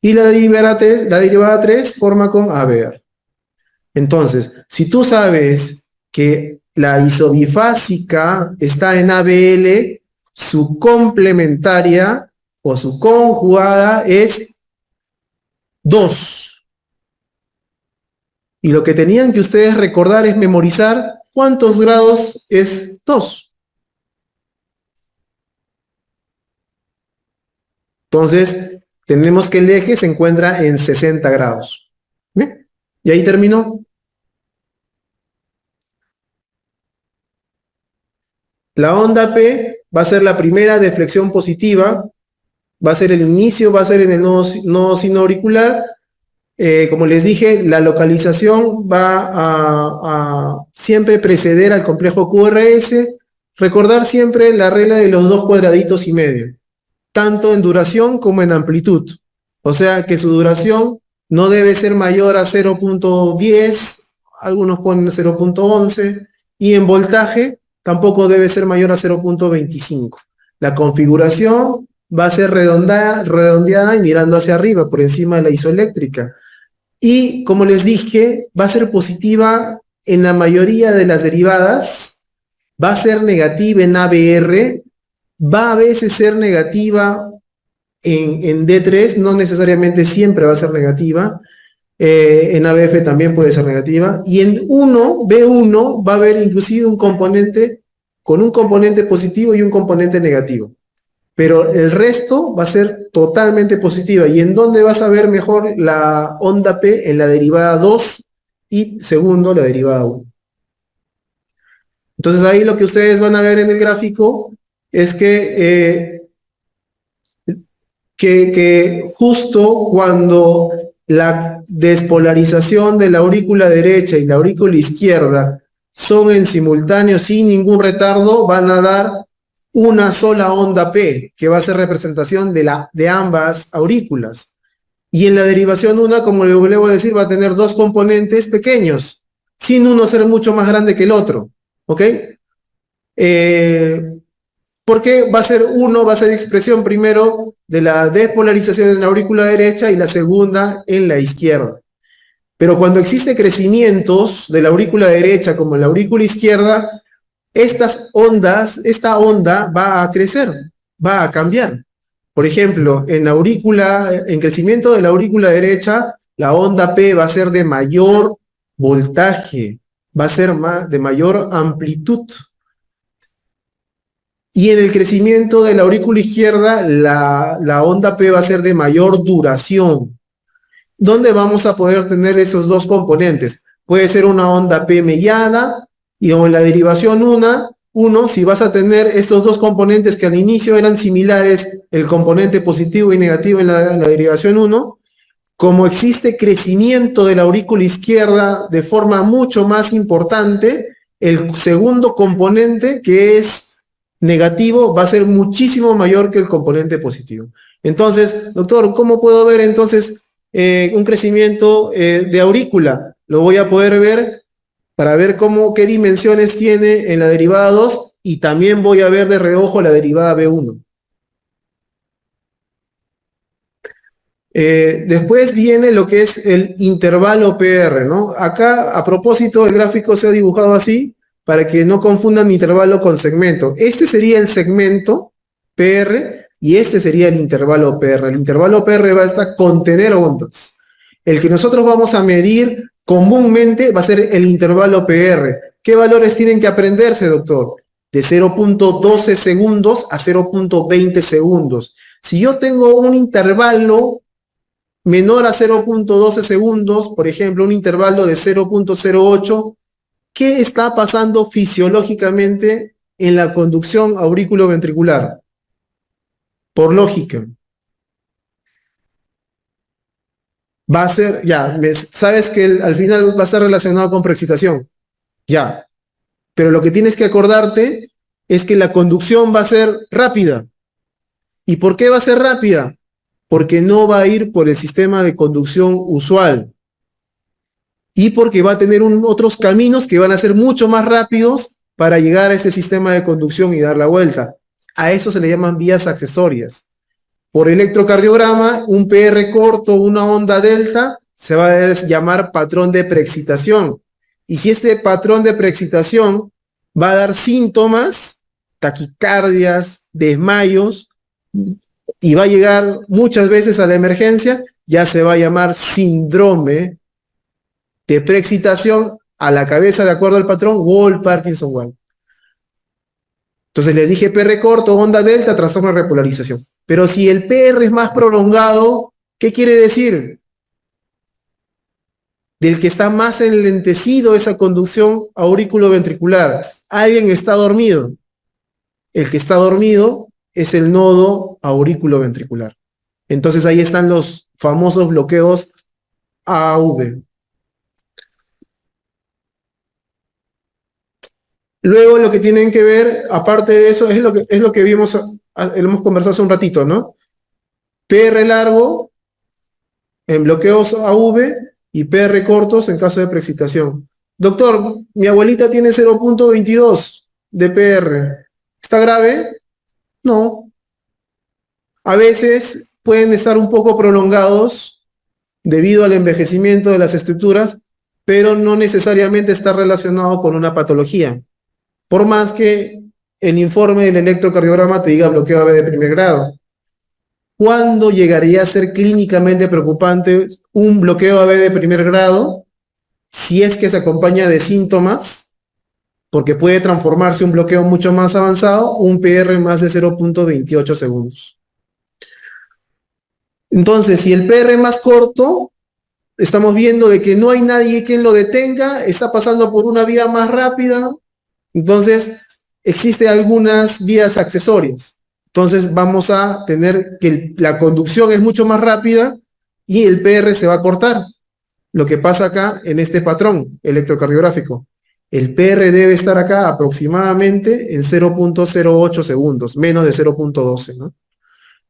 Y la derivada 3 forma con ABR. Entonces, si tú sabes que la isobifásica está en ABL, su complementaria o su conjugada es 2. Y lo que tenían que ustedes recordar es memorizar cuántos grados es 2. Entonces, tenemos que el eje se encuentra en 60 grados. ¿Bien? Y ahí terminó. La onda P va a ser la primera deflexión positiva, va a ser el inicio, va a ser en el nodo sinoauricular. Como les dije, la localización va a siempre preceder al complejo QRS. Recordar siempre la regla de los 2 cuadraditos y medio, tanto en duración como en amplitud. O sea que su duración no debe ser mayor a 0.10, algunos ponen 0.11, y en voltaje tampoco debe ser mayor a 0.25. La configuración va a ser redondeada y mirando hacia arriba, por encima de la isoeléctrica. Y como les dije, va a ser positiva en la mayoría de las derivadas, va a ser negativa en ABR, va a veces ser negativa en D3, no necesariamente siempre va a ser negativa, en ABF también puede ser negativa, y en B1 va a haber inclusive un componente con un componente positivo y un componente negativo. Pero el resto va a ser totalmente positiva. ¿Y en dónde vas a ver mejor la onda P? En la derivada 2 y segundo la derivada 1. Entonces ahí lo que ustedes van a ver en el gráfico es que justo cuando la despolarización de la aurícula derecha y la aurícula izquierda son en simultáneo sin ningún retardo, van a dar una sola onda P, que va a ser representación de ambas aurículas. Y en la derivación 1, como le vuelvo a decir, va a tener dos componentes pequeños, sin uno ser mucho más grande que el otro. ¿Ok? Porque va a ser expresión primero de la despolarización en la aurícula derecha y la segunda en la izquierda. Pero cuando existe crecimientos de la aurícula derecha como en la aurícula izquierda, esta onda va a crecer, va a cambiar. Por ejemplo, en crecimiento de la aurícula derecha, la onda P va a ser de mayor voltaje, va a ser de mayor amplitud. Y en el crecimiento de la aurícula izquierda, la onda P va a ser de mayor duración. ¿Dónde vamos a poder tener esos dos componentes? Puede ser una onda P mediana, y o en la derivación 1, si vas a tener estos dos componentes que al inicio eran similares, el componente positivo y negativo en la derivación 1, como existe crecimiento de la aurícula izquierda de forma mucho más importante, el segundo componente, que es negativo, va a ser muchísimo mayor que el componente positivo. Entonces, doctor, ¿cómo puedo ver entonces un crecimiento de aurícula? Lo voy a poder ver para ver qué dimensiones tiene en la derivada 2, y también voy a ver de reojo la derivada B1. Después viene lo que es el intervalo PR, ¿no? Acá, a propósito, el gráfico se ha dibujado así para que no confundan intervalo con segmento. Este sería el segmento PR y este sería el intervalo PR. El intervalo PR va a contener ondas. El que nosotros vamos a medir comúnmente va a ser el intervalo PR. ¿Qué valores tienen que aprenderse, doctor? De 0.12 segundos a 0.20 segundos. Si yo tengo un intervalo menor a 0.12 segundos, por ejemplo, un intervalo de 0.08, ¿qué está pasando fisiológicamente en la conducción auriculoventricular? Por lógica. Va a ser, ya, sabes que al final va a estar relacionado con preexcitación. Ya. Pero lo que tienes que acordarte es que la conducción va a ser rápida. ¿Y por qué va a ser rápida? Porque no va a ir por el sistema de conducción usual. Y porque va a tener otros caminos que van a ser mucho más rápidos para llegar a este sistema de conducción y dar la vuelta. A eso se le llaman vías accesorias. Por electrocardiograma, un PR corto, una onda delta, se va a llamar patrón de preexcitación. Y si este patrón de preexcitación va a dar síntomas, taquicardias, desmayos, y va a llegar muchas veces a la emergencia, ya se va a llamar síndrome de preexcitación a la cabeza de acuerdo al patrón Wall-Parkinson-White. Entonces les dije PR corto, onda delta, trastorno de repolarización. Pero si el PR es más prolongado, ¿qué quiere decir? Del que está más enlentecido esa conducción auriculoventricular. Alguien está dormido. El que está dormido es el nodo auriculoventricular. Entonces ahí están los famosos bloqueos AV. Luego lo que tienen que ver, aparte de eso, es lo que vimos, hemos conversado hace un ratito, ¿no? PR largo en bloqueos AV y PR cortos en caso de preexcitación. Doctor, mi abuelita tiene 0.22 de PR. ¿Está grave? No. A veces pueden estar un poco prolongados debido al envejecimiento de las estructuras, pero no necesariamente está relacionado con una patología. Por más que el informe del electrocardiograma te diga bloqueo AV de primer grado. ¿Cuándo llegaría a ser clínicamente preocupante un bloqueo AV de primer grado? Si es que se acompaña de síntomas, porque puede transformarse un bloqueo mucho más avanzado, un PR más de 0.28 segundos. Entonces, si el PR es más corto, estamos viendo de que no hay nadie quien lo detenga, está pasando por una vía más rápida, entonces existen algunas vías accesorias. Entonces vamos a tener que la conducción es mucho más rápida y el PR se va a cortar. Lo que pasa acá en este patrón electrocardiográfico. El PR debe estar acá aproximadamente en 0.08 segundos, menos de 0.12, ¿no?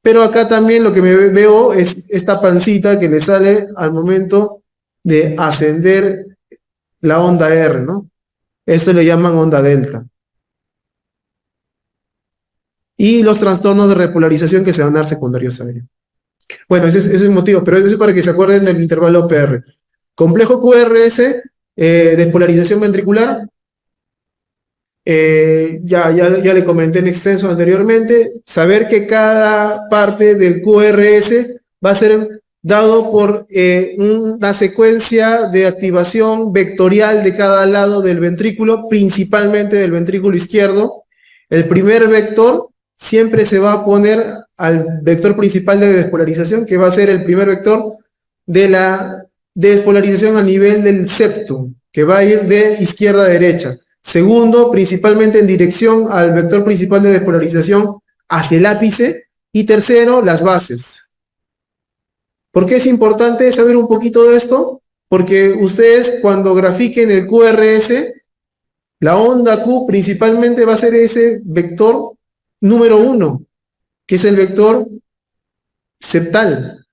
Pero acá también lo que me veo es esta pancita que le sale al momento de ascender la onda R, ¿no? Esto le llaman onda delta. Y los trastornos de repolarización que se van a dar secundarios a ello. Bueno, ese es el motivo, pero eso es para que se acuerden del intervalo PR. Complejo QRS, despolarización ventricular, ya le comenté en extenso anteriormente, saber que cada parte del QRS va a ser dado por una secuencia de activación vectorial de cada lado del ventrículo, principalmente del ventrículo izquierdo. El primer vector siempre se va a poner al vector principal de despolarización, que va a ser el primer vector de la despolarización a nivel del septum, que va a ir de izquierda a derecha. Segundo, principalmente en dirección al vector principal de despolarización hacia el ápice. Y tercero, las bases. ¿Por qué es importante saber un poquito de esto? Porque ustedes cuando grafiquen el QRS, la onda Q principalmente va a ser ese vector número 1, que es el vector septal.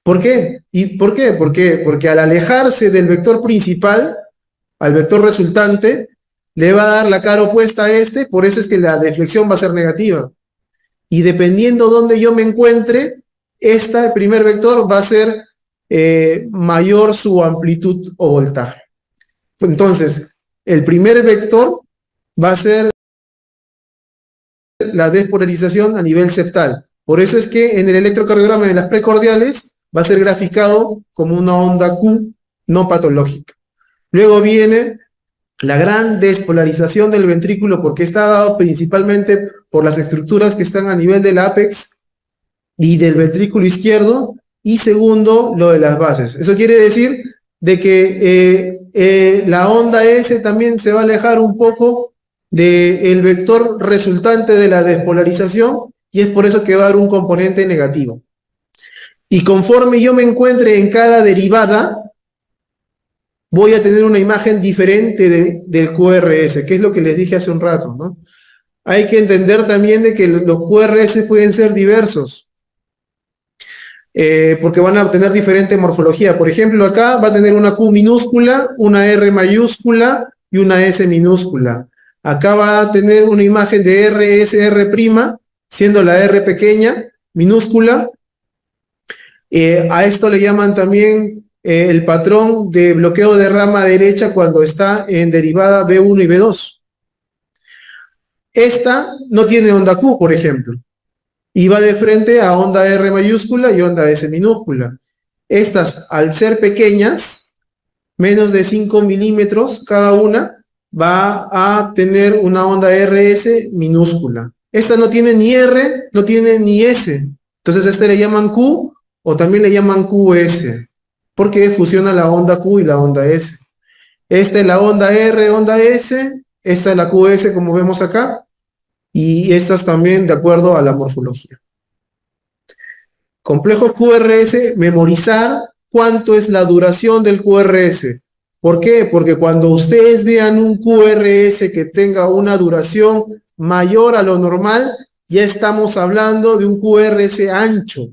¿Por qué? ¿Y por qué? Porque al alejarse del vector principal, al vector resultante, le va a dar la cara opuesta a este, por eso es que la deflexión va a ser negativa. Y dependiendo dónde yo me encuentre, el primer vector va a ser mayor su amplitud o voltaje. Entonces, el primer vector va a ser la despolarización a nivel septal. Por eso es que en el electrocardiograma de las precordiales va a ser graficado como una onda Q no patológica. Luego viene la gran despolarización del ventrículo, porque está dado principalmente por las estructuras que están a nivel del ápex y del ventrículo izquierdo, y segundo, lo de las bases. Eso quiere decir de que la onda S también se va a alejar un poco del vector resultante de la despolarización, y es por eso que va a dar un componente negativo. Y conforme yo me encuentre en cada derivada, voy a tener una imagen diferente del QRS, que es lo que les dije hace un rato, ¿no? Hay que entender también de que los QRS pueden ser diversos, porque van a tener diferente morfología. Por ejemplo, acá va a tener una Q minúscula, una R mayúscula y una S minúscula. Acá va a tener una imagen de RSR', siendo la R pequeña, minúscula. A esto le llaman también el patrón de bloqueo de rama derecha cuando está en derivada B1 y B2. Esta no tiene onda Q, por ejemplo, y va de frente a onda R mayúscula y onda S minúscula. Estas, al ser pequeñas, menos de 5 milímetros cada una, va a tener una onda RS minúscula. Esta no tiene ni R, no tiene ni S. Entonces a este le llaman Q, o también le llaman QS, porque fusiona la onda Q y la onda S. Esta es la onda R, onda S, esta es la QS como vemos acá, y estas también de acuerdo a la morfología. Complejo QRS, memorizar cuánto es la duración del QRS. ¿Por qué? Porque cuando ustedes vean un QRS que tenga una duración mayor a lo normal, ya estamos hablando de un QRS ancho.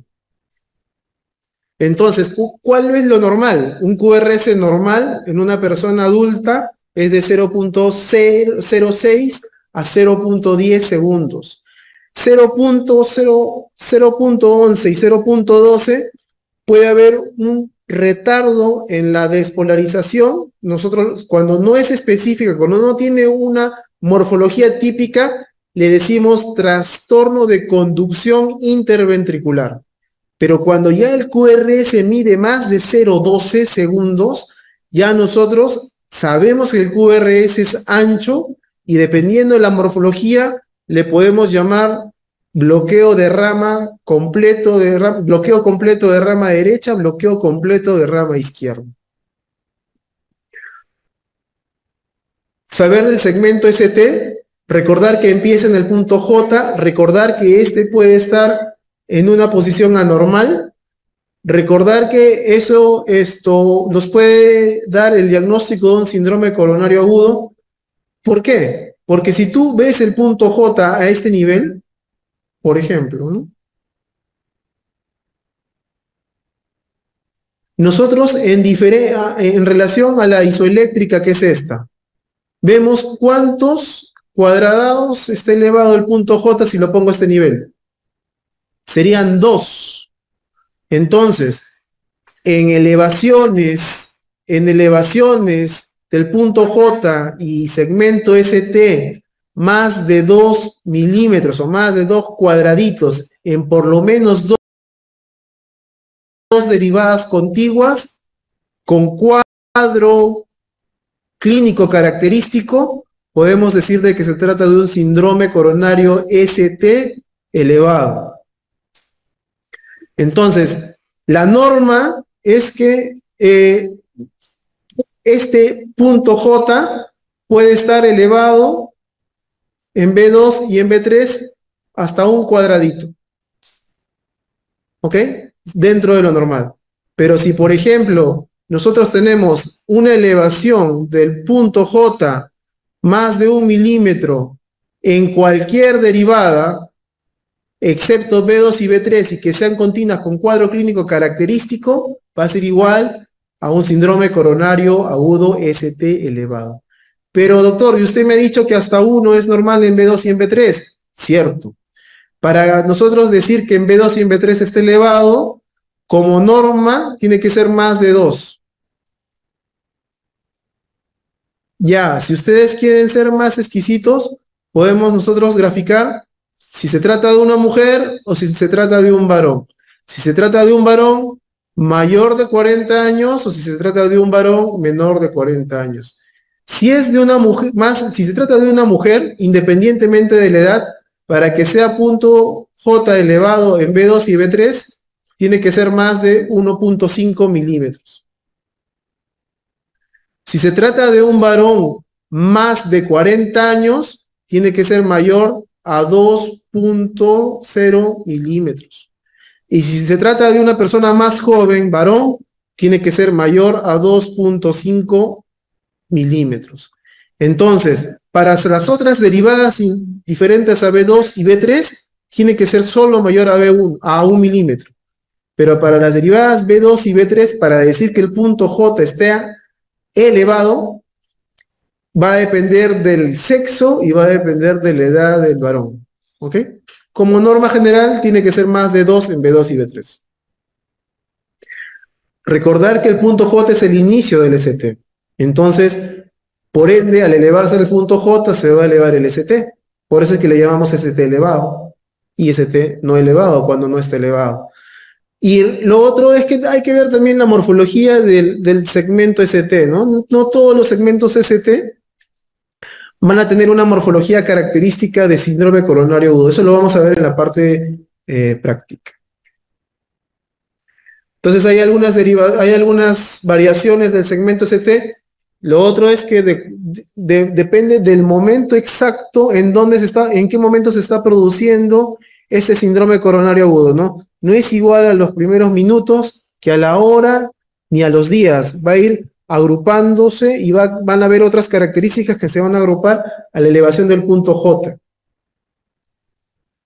Entonces, ¿cuál es lo normal? Un QRS normal en una persona adulta es de 0.06 a 0.10 segundos. 0.11 y 0.12 puede haber un retardo en la despolarización. Nosotros, cuando no es específica, cuando no tiene una morfología típica, le decimos trastorno de conducción interventricular. Pero cuando ya el QRS mide más de 0.12 segundos, ya nosotros sabemos que el QRS es ancho y dependiendo de la morfología le podemos llamar bloqueo de rama completo bloqueo completo de rama derecha, bloqueo completo de rama izquierda. Saber del segmento ST, recordar que empieza en el punto J, recordar que este puede estar en una posición anormal, recordar que esto nos puede dar el diagnóstico de un síndrome coronario agudo. ¿Por qué? Porque si tú ves el punto J a este nivel, por ejemplo, ¿no? Nosotros en relación a la isoeléctrica, que es esta, vemos cuántos cuadrados está elevado el punto J si lo pongo a este nivel. Serían 2. Entonces, en elevaciones del punto J y segmento ST, más de 2 milímetros o más de 2 cuadraditos en por lo menos dos derivadas contiguas, con cuadro clínico característico, podemos decir de que se trata de un síndrome coronario ST elevado. Entonces, la norma es que este punto J puede estar elevado en B2 y en B3 hasta un cuadradito. ¿Ok? Dentro de lo normal. Pero si, por ejemplo, nosotros tenemos una elevación del punto J más de 1 milímetro en cualquier derivada, excepto B2 y B3, y que sean continuas con cuadro clínico característico, va a ser igual a un síndrome coronario agudo ST elevado. Pero doctor, y usted me ha dicho que hasta 1 es normal en B2 y en B3. Cierto. Para nosotros decir que en B2 y en B3 está elevado, como norma, tiene que ser más de 2. Ya, si ustedes quieren ser más exquisitos, podemos nosotros graficar si se trata de una mujer o si se trata de un varón. Si se trata de un varón mayor de 40 años o si se trata de un varón menor de 40 años. Si es de una mujer, si se trata de una mujer, independientemente de la edad, para que sea punto J elevado en B2 y B3, tiene que ser más de 1.5 milímetros. Si se trata de un varón más de 40 años, tiene que ser mayor a 2.0 milímetros. Y si se trata de una persona más joven, varón, tiene que ser mayor a 2.5 milímetros. Entonces, para las otras derivadas diferentes a B2 y B3, tiene que ser solo mayor a B1, a 1 milímetro. Pero para las derivadas B2 y B3, para decir que el punto J esté elevado, va a depender del sexo y va a depender de la edad del varón. ¿Ok? Como norma general, tiene que ser más de 2 en B2 y B3. Recordar que el punto J es el inicio del ST. Entonces, por ende, al elevarse el punto J, se va a elevar el ST. Por eso es que le llamamos ST elevado y ST no elevado cuando no está elevado. Y lo otro es que hay que ver también la morfología del segmento ST, ¿no? No todos los segmentos ST van a tener una morfología característica de síndrome coronario agudo. Eso lo vamos a ver en la parte práctica. Entonces hay algunas variaciones del segmento ST. Lo otro es que depende del momento exacto en qué momento se está produciendo este síndrome coronario agudo, ¿no? No es igual a los primeros minutos que a la hora ni a los días. Va a ir agrupándose y van a haber otras características que se van a agrupar a la elevación del punto J.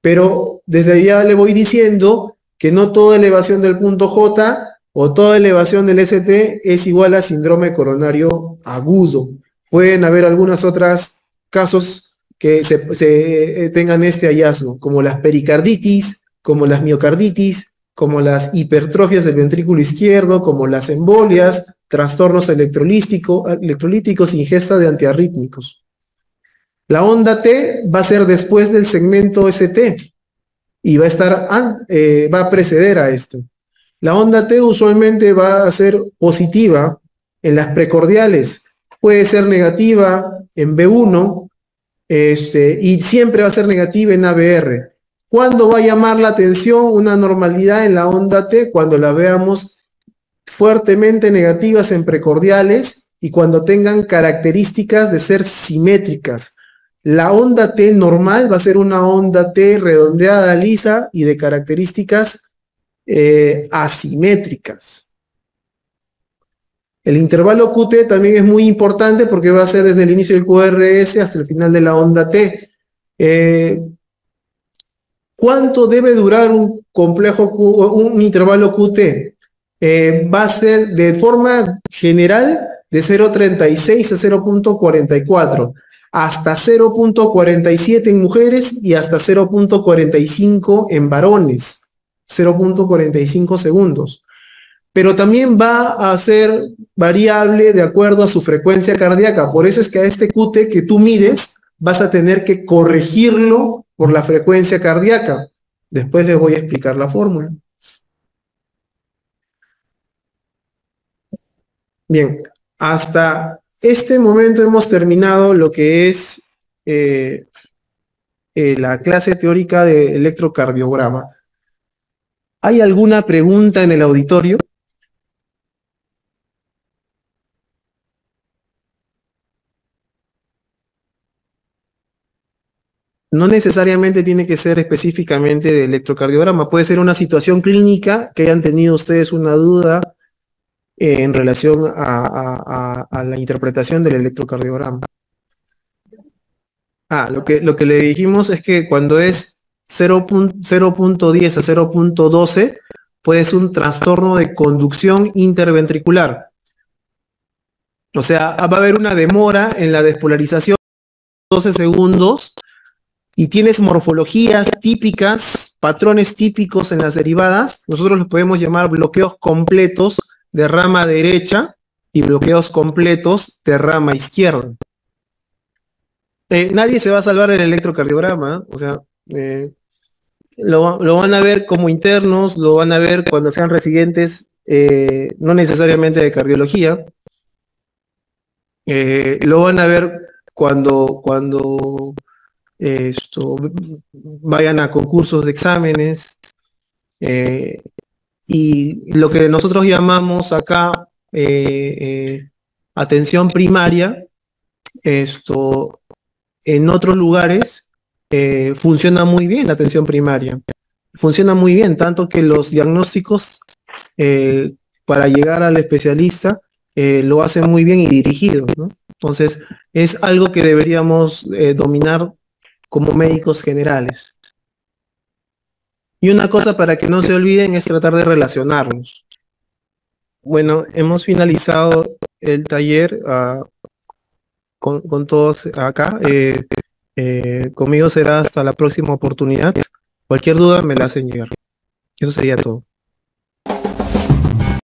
Pero desde allá le voy diciendo que no toda elevación del punto J o toda elevación del ST es igual a síndrome coronario agudo. Pueden haber algunos otros casos que tengan este hallazgo, como las pericarditis, como las miocarditis, como las hipertrofias del ventrículo izquierdo, como las embolias, trastornos electrolíticos, ingesta de antiarrítmicos. La onda T va a ser después del segmento ST y va a preceder a esto. La onda T usualmente va a ser positiva en las precordiales, puede ser negativa en B1 y siempre va a ser negativa en ABR. ¿Cuándo va a llamar la atención una normalidad en la onda T? Cuando la veamos fuertemente negativas en precordiales y cuando tengan características de ser simétricas. La onda T normal va a ser una onda T redondeada, lisa y de características asimétricas. El intervalo QT también es muy importante porque va a ser desde el inicio del QRS hasta el final de la onda T. ¿Cuánto debe durar un intervalo QT? Va a ser de forma general de 0,36 a 0,44, hasta 0,47 en mujeres y hasta 0,45 en varones, 0,45 segundos. Pero también va a ser variable de acuerdo a su frecuencia cardíaca. Por eso es que a este QT que tú mides vas a tener que corregirlo por la frecuencia cardíaca. Después les voy a explicar la fórmula. Bien, hasta este momento hemos terminado lo que es la clase teórica de electrocardiograma. ¿Hay alguna pregunta en el auditorio? No necesariamente tiene que ser específicamente de electrocardiograma, puede ser una situación clínica que hayan tenido ustedes una duda en relación a la interpretación del electrocardiograma. Lo que le dijimos es que cuando es 0,10 a 0,12 puede ser un trastorno de conducción interventricular. O sea, va a haber una demora en la despolarización de 12 segundos y tienes morfologías típicas, patrones típicos en las derivadas. Nosotros los podemos llamar bloqueos completos de rama derecha y bloqueos completos de rama izquierda. Nadie se va a salvar del electrocardiograma, o sea, lo van a ver como internos, lo van a ver cuando sean residentes, no necesariamente de cardiología, lo van a ver cuando vayan a concursos de exámenes, y lo que nosotros llamamos acá atención primaria, en otros lugares funciona muy bien la atención primaria. Funciona muy bien, tanto que los diagnósticos para llegar al especialista lo hacen muy bien y dirigido, ¿no? Entonces, es algo que deberíamos dominar como médicos generales. Y una cosa para que no se olviden es tratar de relacionarnos. Bueno, hemos finalizado el taller con todos acá. Conmigo será hasta la próxima oportunidad. Cualquier duda me la hacen llegar. Eso sería todo.